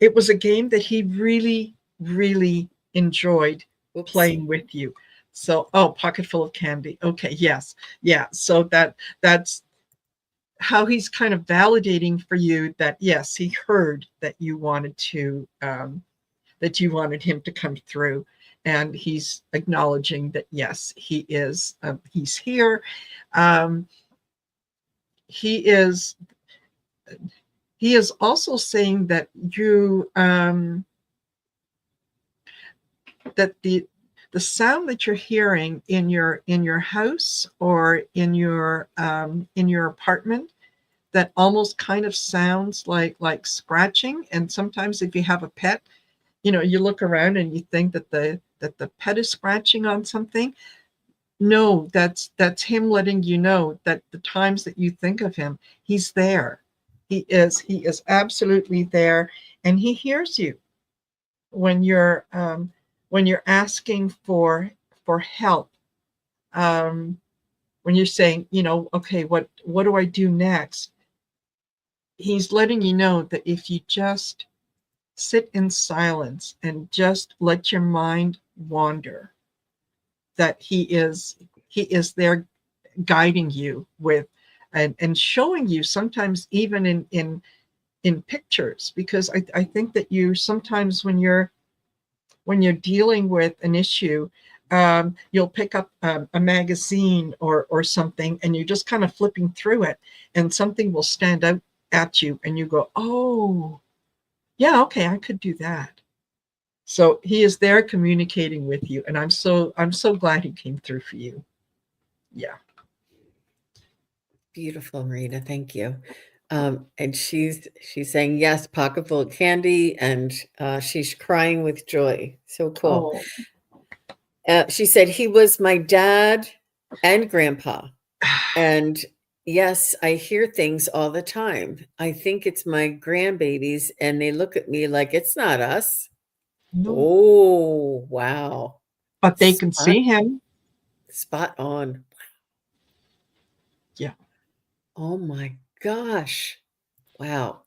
it was a game that he really, really enjoyed playing with you. So, oh, pocket full of candy. Okay, yes. Yeah. So that's how he's kind of validating for you that, yes, he heard that you wanted to, that you wanted him to come through. And he's acknowledging that, yes, he is, he's here. He is, he is also saying that you, that the sound that you're hearing in your house or in your apartment, that almost kind of sounds like scratching. And sometimes if you have a pet, you know, you look around and you think that the pet is scratching on something. No, that's him letting you know that the times that you think of him, he's there. He is absolutely there, and he hears you when you're asking for help, when you're saying, you know, okay, what do I do next? He's letting you know that if you just sit in silence and just let your mind wander, that he is there guiding you with, and showing you, sometimes even in pictures, because I think that you sometimes, when you're dealing with an issue, you'll pick up a magazine or something, and you're just kind of flipping through it, and something will stand out at you, and you go, oh, yeah, okay, I could do that. So he is there communicating with you, and I'm so glad he came through for you. Yeah. Beautiful, Marina. Thank you. And she's saying yes, pocket full of candy, and she's crying with joy. So cool. She said he was my dad and grandpa, and yes, I hear things all the time. I think it's my grandbabies, and they look at me like it's not us. No. Oh, wow. But they can see him. Spot on. Yeah. Oh my gosh. Wow.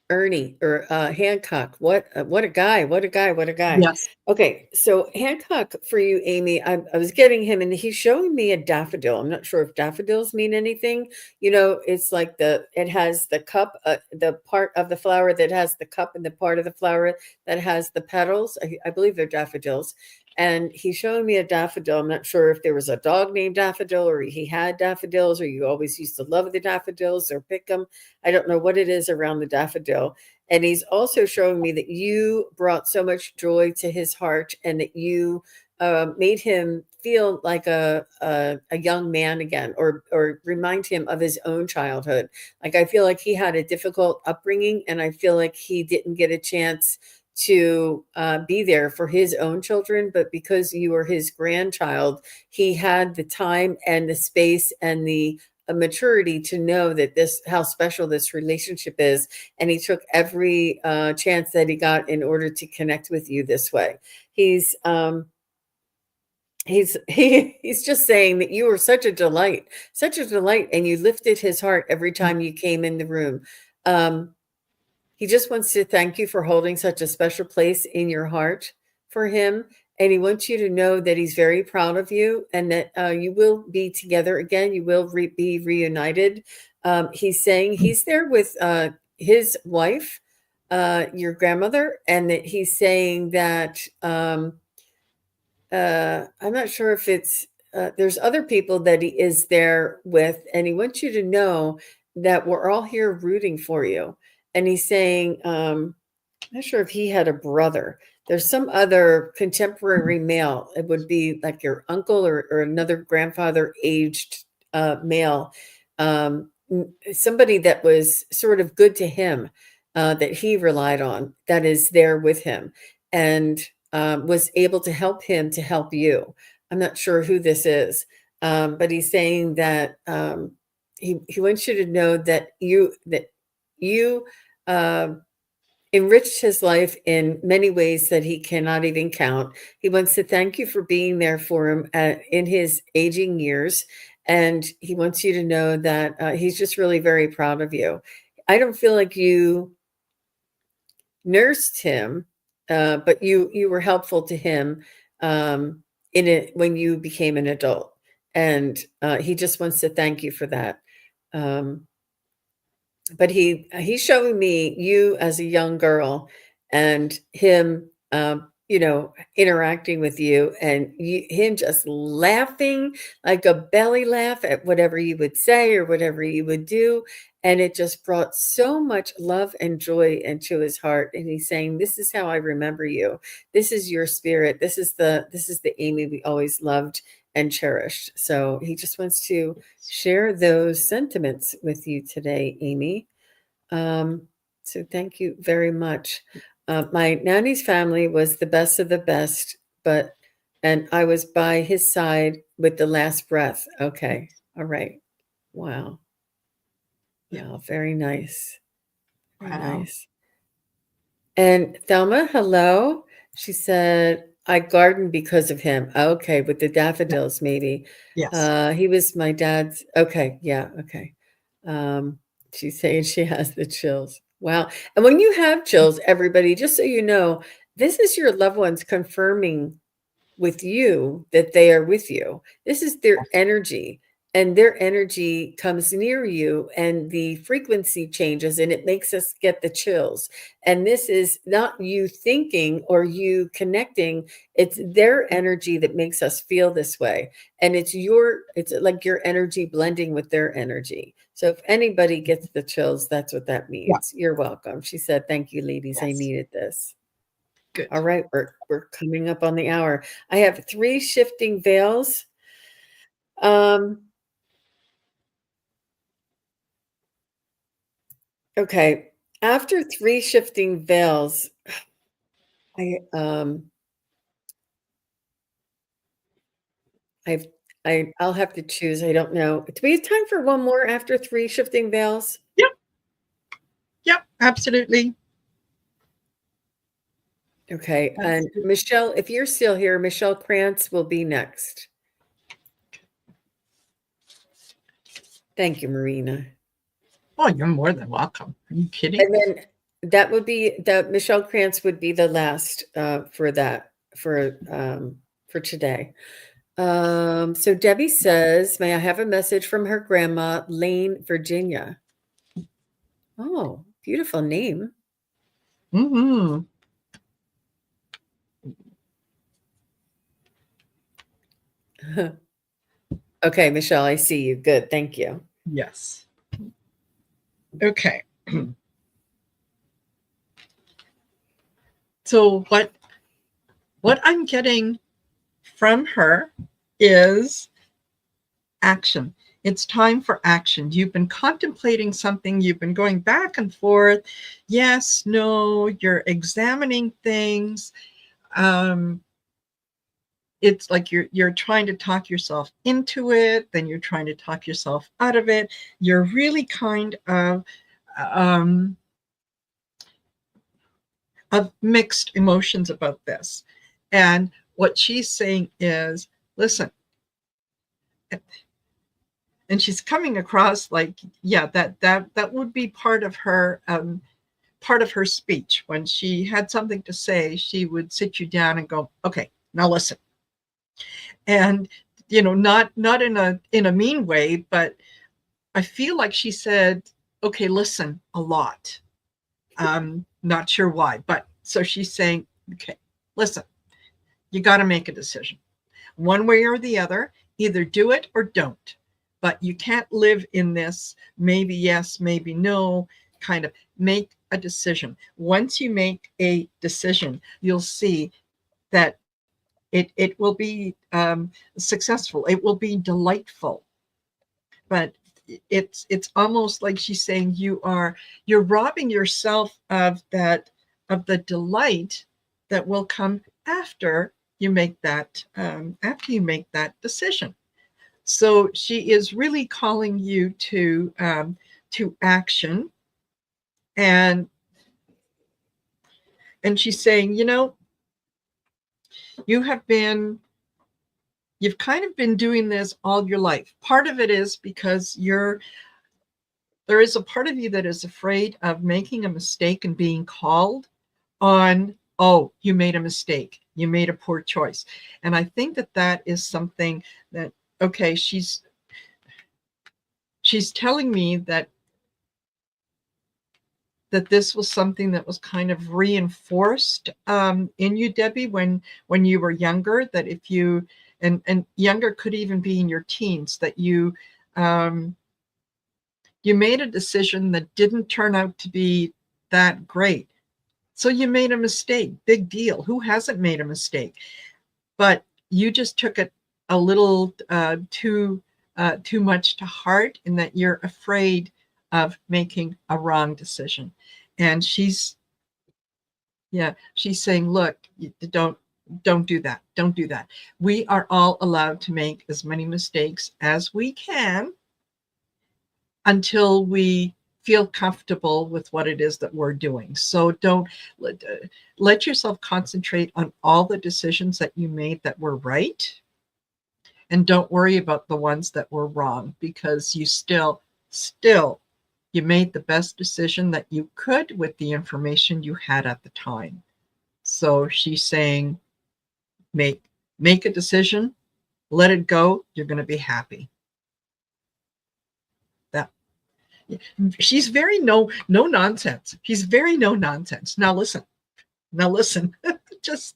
Ernie or Hancock. What a guy. What a guy. What a guy. Yes. Okay. So Hancock for you, Amy, I was getting him and he's showing me a daffodil. I'm not sure if daffodils mean anything. You know, it's like it has the cup, the part of the flower that has the cup, and the part of the flower that has the petals. I believe they're daffodils. And he's showing me a daffodil. I'm not sure if there was a dog named Daffodil, or he had daffodils, or you always used to love the daffodils or pick them. I don't know what it is around the daffodil. And he's also showing me that you brought so much joy to his heart, and that you made him feel like a young man again, or remind him of his own childhood. Like, I feel like he had a difficult upbringing, and I feel like he didn't get a chance to be there for his own children, but because you were his grandchild, he had the time and the space and the maturity to know that how special this relationship is, and he took every chance that he got in order to connect with you this way. He's just saying that you were such a delight, and you lifted his heart every time you came in the room. He just wants to thank you for holding such a special place in your heart for him, and he wants you to know that he's very proud of you, and that you will be together again. You will be reunited. He's saying he's there with his wife, your grandmother, and that he's saying that I'm not sure if it's there's other people that he is there with, and he wants you to know that we're all here rooting for you. And he's saying, I'm not sure if he had a brother. There's some other contemporary male. It would be like your uncle or another grandfather aged male, somebody that was sort of good to him, that he relied on, that is there with him, and was able to help him to help you. I'm not sure who this is, but he's saying that he wants you to know that you enriched his life in many ways that he cannot even count. He wants to thank you for being there for him in his aging years, and he wants you to know that he's just really very proud of you. I don't feel like you nursed him, but you were helpful to him in it when you became an adult, and he just wants to thank you for that. But he's showing me you as a young girl, and him, interacting with you, and him just laughing like a belly laugh at whatever you would say or whatever you would do. And it just brought so much love and joy into his heart. And he's saying, this is how I remember you. This is your spirit. This is the Amy we always loved and cherished. So he just wants to share those sentiments with you today, Amy. So thank you very much. My nanny's family was the best of the best, and I was by his side with the last breath. Okay. All right. Wow. Yeah. Wow. Very nice. Very Wow. nice. And Thelma, hello. She said, I garden because of him. Okay. With the daffodils, maybe. Yes. He was my dad's. Okay. Yeah. Okay. She's saying she has the chills. Wow. And when you have chills, everybody, just so you know, this is your loved ones confirming with you that they are with you. This is their energy, and their energy comes near you, and the frequency changes, and it makes us get the chills. And this is not you thinking or you connecting, it's their energy that makes us feel this way. And it's like your energy blending with their energy. So if anybody gets the chills, that's what that means. You're welcome. She said, thank you, ladies. I Yes. needed this. Good. All right, we're coming up on the hour. I have 3 shifting veils. Okay. After 3 shifting veils, I'll have to choose. I don't know. Do we have time for one more after 3 shifting veils? Yep. Yep. Absolutely. Okay. And Michelle, if you're still here, Michelle Krantz will be next. Thank you, Marina. Oh, you're more than welcome. Are you kidding? And then that would be Michelle Krantz would be the last for today. So Debbie says, may I have a message from her grandma, Lane, Virginia? Oh, beautiful name. Mm-hmm. Okay, Michelle, I see you. Good. Thank you. Yes. Okay. So what I'm getting from her is action. It's time for action. You've been contemplating something. You've been going back and forth. Yes, no, you're examining things. It's like you're trying to talk yourself into it, then you're trying to talk yourself out of it. You're really kind of mixed emotions about this. And what she's saying is, listen, and she's coming across like, yeah, that would be part of her speech. When she had something to say, she would sit you down and go, okay, Now listen. And, you know, not in a mean way, but I feel like she said, okay, listen a lot. Not sure why, but so she's saying, okay, listen, you got to make a decision one way or the other, either do it or don't. But you can't live in this maybe yes, maybe no kind of. Make a decision. Once you make a decision, you'll see that it will be successful. It will be delightful. But it's almost like she's saying you're robbing yourself of the delight that will come after you make that decision. So she is really calling you to action, and she's saying, you know, you've kind of been doing this all your life. Part of it is because there is a part of you that is afraid of making a mistake and being called on, oh, you made a mistake, you made a poor choice. And I think that is something that, okay, she's telling me that this was something that was kind of reinforced in you, Debbie, when you were younger, that if you, and younger could even be in your teens, that you made a decision that didn't turn out to be that great. So you made a mistake, big deal. Who hasn't made a mistake? But you just took it a little too much to heart, in that you're afraid of making a wrong decision. And she's saying, look, don't do that. Don't do that. We are all allowed to make as many mistakes as we can until we feel comfortable with what it is that we're doing. So don't let yourself concentrate on all the decisions that you made that were right, and don't worry about the ones that were wrong, because you still you made the best decision that you could with the information you had at the time. So she's saying, make a decision, let it go, you're going to be happy. That she's very no nonsense. She's very no nonsense. Now listen. Just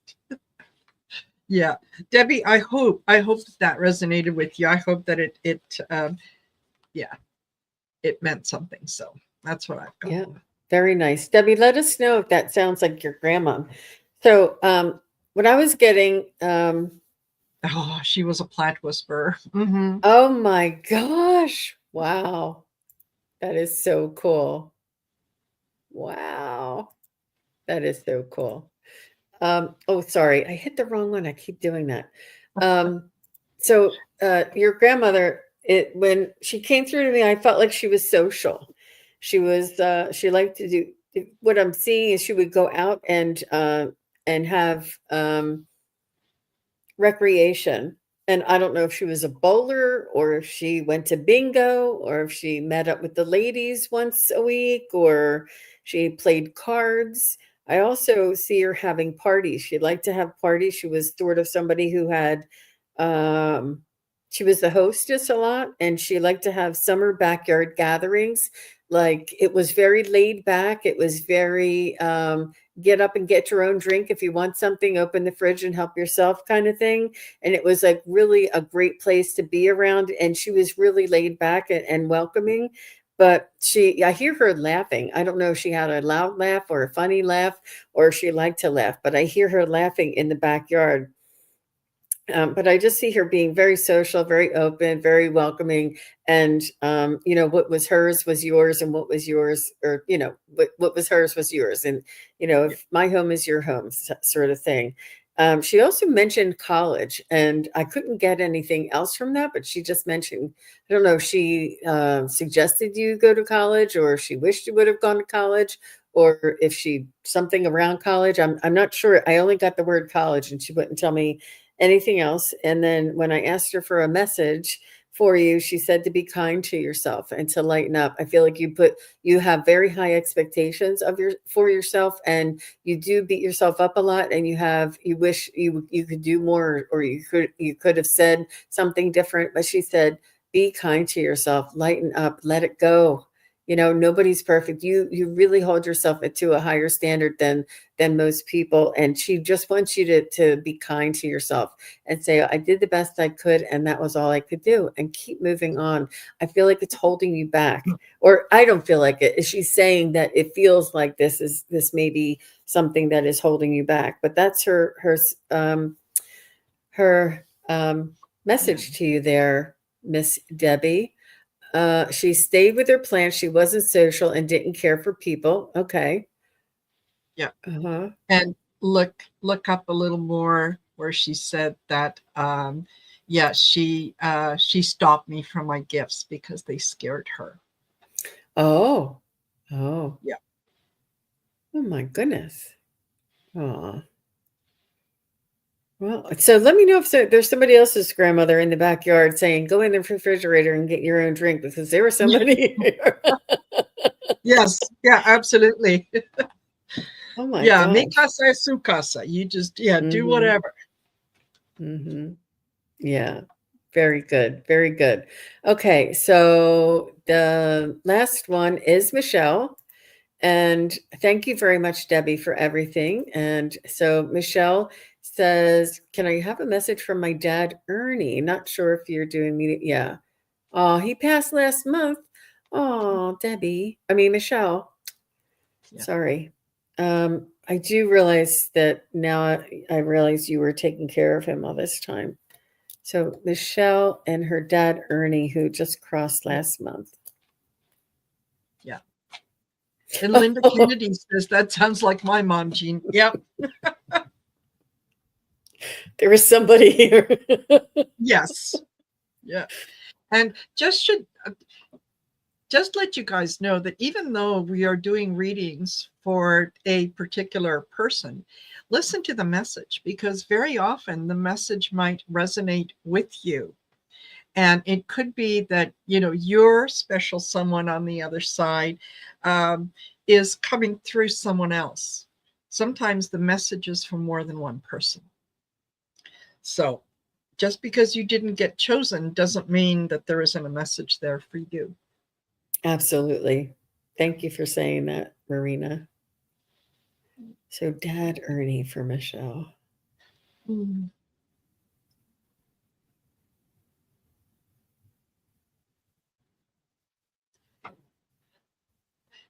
yeah, Debbie, I hope that resonated with you. I hope that it meant something. So that's what I've got. Yeah, very nice. Debbie, let us know if that sounds like your grandma. So what I was getting, oh, she was a plant whisperer. Mm-hmm. Oh my gosh. Wow. That is so cool. Wow. That is so cool. Oh, sorry. I hit the wrong one. I keep doing that. So your grandmother, when she came through to me, I felt like she was social. She was, she liked to do, what I'm seeing is she would go out and have recreation. And I don't know if she was a bowler, or if she went to bingo, or if she met up with the ladies once a week, or she played cards. I also see her having parties. She liked to have parties. She was sort of somebody who had, she was the hostess a lot, and she liked to have summer backyard gatherings. Like, it was very laid back. It was very, get up and get your own drink. If you want something, open the fridge and help yourself kind of thing. And it was like really a great place to be around. And she was really laid back and welcoming. But I hear her laughing. I don't know if she had a loud laugh or a funny laugh, or she liked to laugh, but I hear her laughing in the backyard. But I just see her being very social, very open, very welcoming. And, what was hers was yours, and what was yours, or, what was hers was yours. And, if my home is your home, sort of thing. She also mentioned college, and I couldn't get anything else from that, but she just mentioned, I don't know if she suggested you go to college, or if she wished you would have gone to college, or if something around college. I'm not sure. I only got the word college, and she wouldn't tell me anything else. And then when I asked her for a message for you. She said to be kind to yourself and to lighten up. I feel like you have very high expectations for yourself, and you do beat yourself up a lot, and you wish you could do more, or you could have said something different. But she said, be kind to yourself, lighten up, let it go. Nobody's perfect. You really hold yourself to a higher standard than most people. And she just wants you to be kind to yourself and say, I did the best I could, and that was all I could do, and keep moving on. I feel like it's holding you back. Or I don't feel like it. She's saying that it feels like this may be something that is holding you back. But that's her message to you there, Miss Debbie. She stayed with her plan. She wasn't social and didn't care for people. Okay. Yeah. Uh-huh. And look up a little more where she said that yeah, she stopped me from my gifts because they scared her. Oh. Yeah. Oh my goodness. Oh. Well, so let me know if there's somebody else's grandmother in the backyard saying, go in the refrigerator and get your own drink, because there was somebody here. Yes. Yeah, absolutely. Oh my Yeah. gosh. Mi casa es su casa. You just, do whatever. Mm-hmm. Yeah. Very good. Very good. Okay. So the last one is Michelle. And thank you very much, Debbie, for everything. And so Michelle says, can I have a message from my dad, Ernie? Not sure if you're doing me. Yeah. Oh, he passed last month. Oh, Michelle. Yeah. Sorry. I do realize that now I realize you were taking care of him all this time. So Michelle and her dad, Ernie, who just crossed last month. Yeah. And Linda Kennedy says, that sounds like my mom, Jean. Yep. There was somebody here. Yes. Yeah. And just let you guys know that even though we are doing readings for a particular person, listen to the message, because very often the message might resonate with you. And it could be that, your special someone on the other side is coming through someone else. Sometimes the message is from more than one person. So just because you didn't get chosen doesn't mean that there isn't a message there for you. Absolutely. Thank you for saying that, Marina. So Dad Ernie for Michelle. Mm.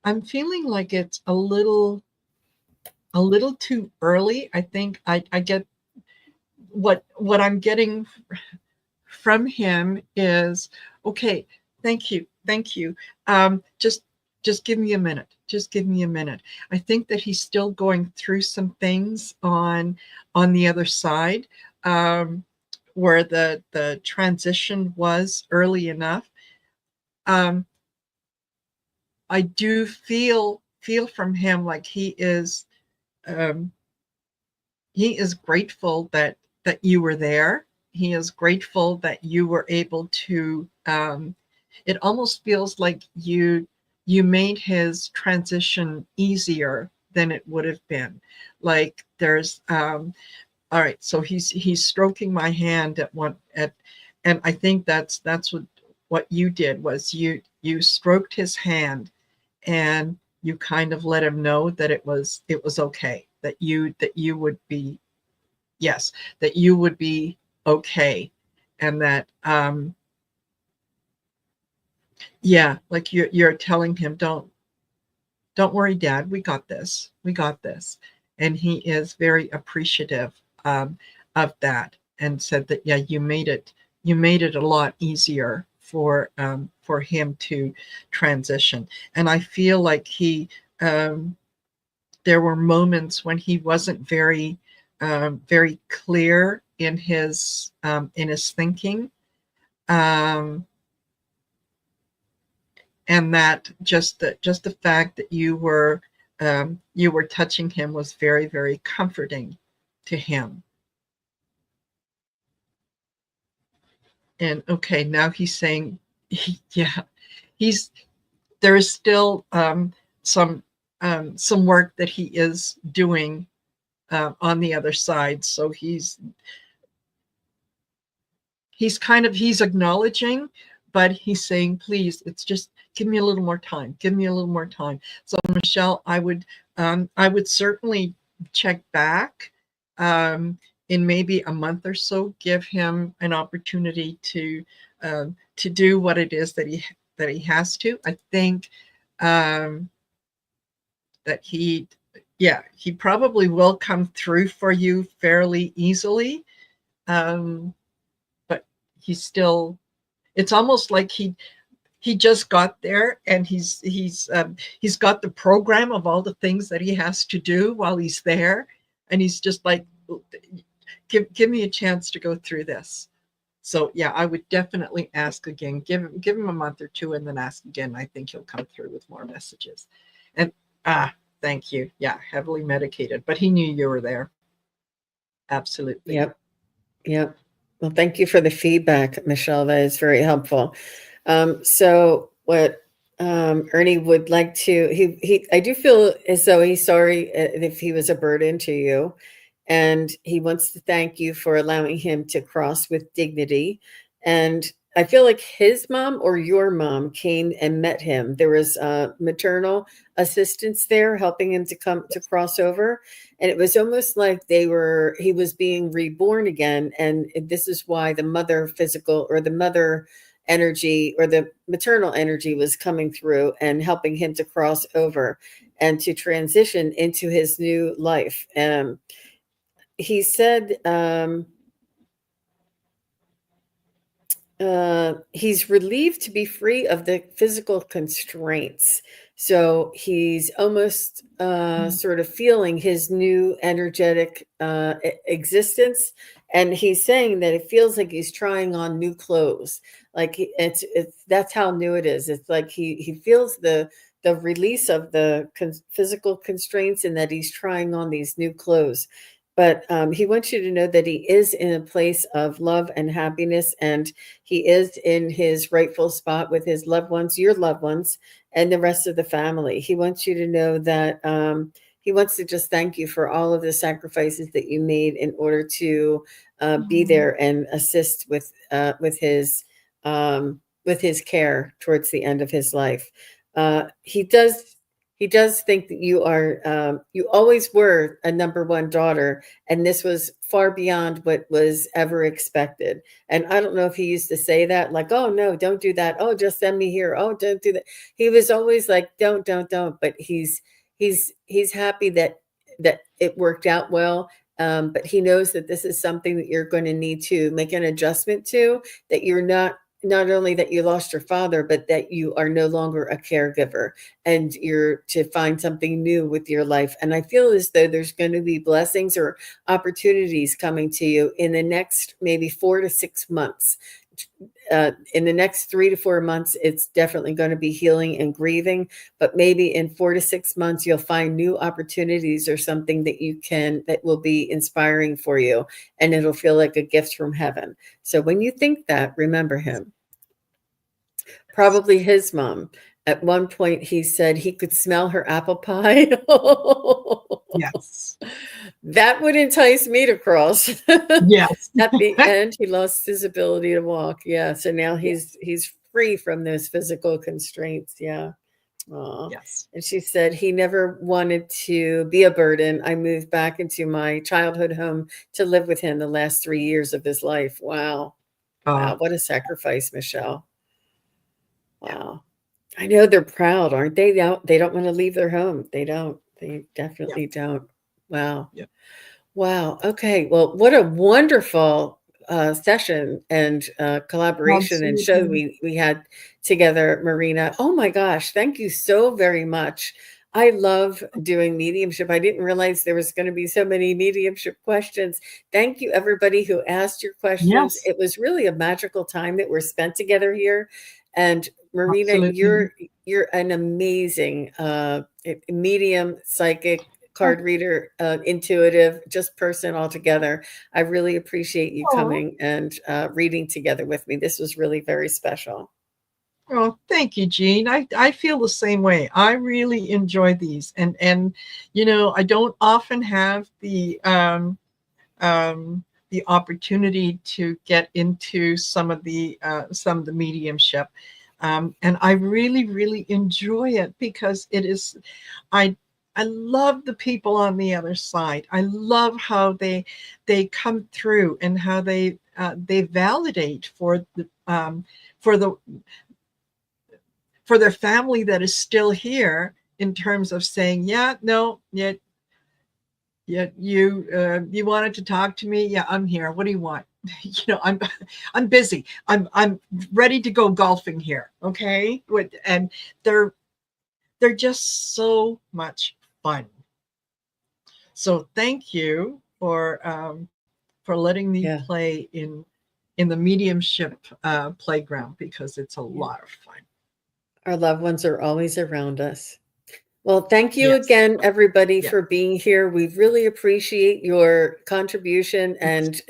I'm feeling like it's a little too early. I think I get what I'm getting from him is, okay, thank you. Just give me a minute. Just give me a minute. I think that he's still going through some things on the other side, where the transition was early enough. I do feel from him like he is grateful that you were there. He is grateful that you were able to it almost feels like you made his transition easier than it would have been. Like there's all right, so he's stroking my hand and I think that's what you did was you stroked his hand, and you kind of let him know that it was okay, that you would be, yes, that you would be okay. And that yeah, like you're telling him, don't worry, Dad, we got this, and he is very appreciative of that, and said that, yeah, you made it a lot easier for him to transition. And I feel like he there were moments when he wasn't very clear in his thinking, and that just the fact that you were touching him was very, very comforting to him. And okay, now he's saying, yeah, there is still some work that he is doing on the other side. So he's acknowledging, but he's saying, please, it's just give me a little more time. Give me a little more time. So Michelle, I would certainly check back in maybe a month or so. Give him an opportunity to do what it is that he has to. I think that he probably will come through for you fairly easily. But he's still, it's almost like he just got there, and he's got the program of all the things that he has to do while he's there, and he's just like, give me a chance to go through this. So yeah, I would definitely ask again. Give him a month or two, and then ask again. I think he'll come through with more messages. And thank you. Yeah, heavily medicated, but he knew you were there. Absolutely. Yep. Well, thank you for the feedback, Michelle. That is very helpful. So what Ernie would like to, I do feel as though he's sorry if he was a burden to you, and he wants to thank you for allowing him to cross with dignity. And I feel like his mom or your mom came and met him. There was maternal assistance there helping him to cross over. And it was almost like he was being reborn again. And this is why the mother physical, or the mother energy, or the maternal energy, was coming through and helping him to cross over and to transition into his new life. He said he's relieved to be free of the physical constraints. So he's almost sort of feeling his new energetic existence. And he's saying that it feels like he's trying on new clothes. Like it's that's how new it is. It's like he feels the release of the physical constraints, and that he's trying on these new clothes. But he wants you to know that he is in a place of love and happiness, and he is in his rightful spot with his loved ones, your loved ones, and the rest of the family. He wants you to know that he wants to just thank you for all of the sacrifices that you made in order to be there and assist with his care towards the end of his life. He does think that you are, you always were a number one daughter, and this was far beyond what was ever expected. And I don't know if he used to say that, like, oh, no, don't do that. Oh, just send me here. Oh, don't do that. He was always like, don't. But he's happy that it worked out well. But he knows that this is something that you're going to need to make an adjustment to, that you're not only that you lost your father, but that you are no longer a caregiver, and you're to find something new with your life. And I feel as though there's going to be blessings or opportunities coming to you in the next maybe 4 to 6 months. In the next 3 to 4 months, it's definitely going to be healing and grieving, but maybe in 4 to 6 months, you'll find new opportunities or something that will be inspiring for you, and it'll feel like a gift from heaven. So when you think that, remember him. Probably his mom. At one point, he said he could smell her apple pie. Yes. That would entice me to cross. Yes. At the end, he lost his ability to walk. Yeah. So now he's free from those physical constraints. Yeah. Aww. Yes. And she said he never wanted to be a burden. I moved back into my childhood home to live with him the last 3 years of his life. Wow. Wow. What a sacrifice, Michelle. Wow. I know they're proud, aren't they? They don't want to leave their home. They don't. They definitely don't. Wow. Yeah. Wow. Okay. Well, what a wonderful session and collaboration and show we had together, Marina. Oh my gosh. Thank you so very much. I love doing mediumship. I didn't realize there was going to be so many mediumship questions. Thank you, everybody who asked your questions. Yes. It was really a magical time that we're spent together here. And Marina, Absolutely. you're an amazing medium, psychic, card reader, intuitive, just person altogether. I really appreciate you coming and reading together with me. This was really very special. Oh, thank you, Jean. I feel the same way. I really enjoy these, and I don't often have the opportunity to get into some of the mediumship, and I really, really enjoy it because it is. I I love the people on the other side. I love how they come through and how they validate for the for their family that is still here, in terms of saying, yeah, no, yeah, yeah, you wanted to talk to me. Yeah, I'm here. What do you want? I'm busy. I'm ready to go golfing here. Okay. And they're just so much fun. So thank you for letting me Yeah. play in the mediumship playground, because it's a lot of fun. Our loved ones are always around us. Well, thank you Yes. again, everybody, Yeah. for being here. We really appreciate your contribution and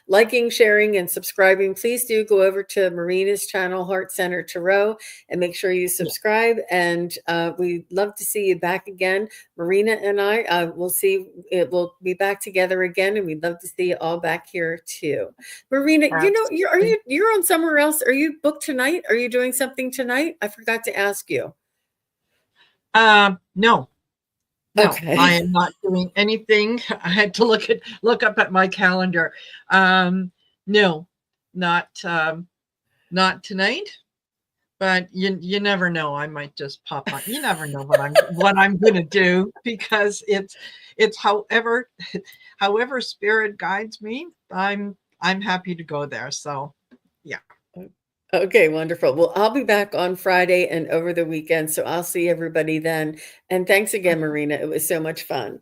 liking, sharing, and subscribing. Please do go over to Marina's channel, Heart Center Tarot, and make sure you subscribe. And we'd love to see you back again. Marina and I we'll be back together again, and we'd love to see you all back here too. Marina, you're on somewhere else. Are you booked tonight? Are you doing something tonight? I forgot to ask you. No, Okay. I am not doing anything. I had to look up at my calendar. No, not tonight. But you never know. I might just pop on. You never know what I'm gonna do, because it's however spirit guides me. I'm happy to go there. So yeah. Okay, wonderful. Well, I'll be back on Friday and over the weekend, so I'll see everybody then. And thanks again, Marina. It was so much fun.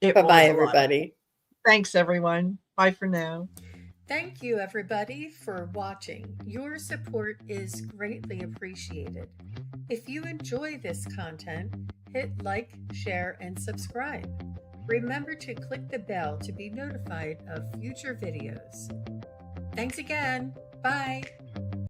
It Bye-bye, was a lot of fun. everybody. Thanks, everyone. Bye for now. Thank you, everybody, for watching. Your support is greatly appreciated. If you enjoy this content, hit like, share, and subscribe. Remember to click the bell to be notified of future videos. Thanks again. Bye.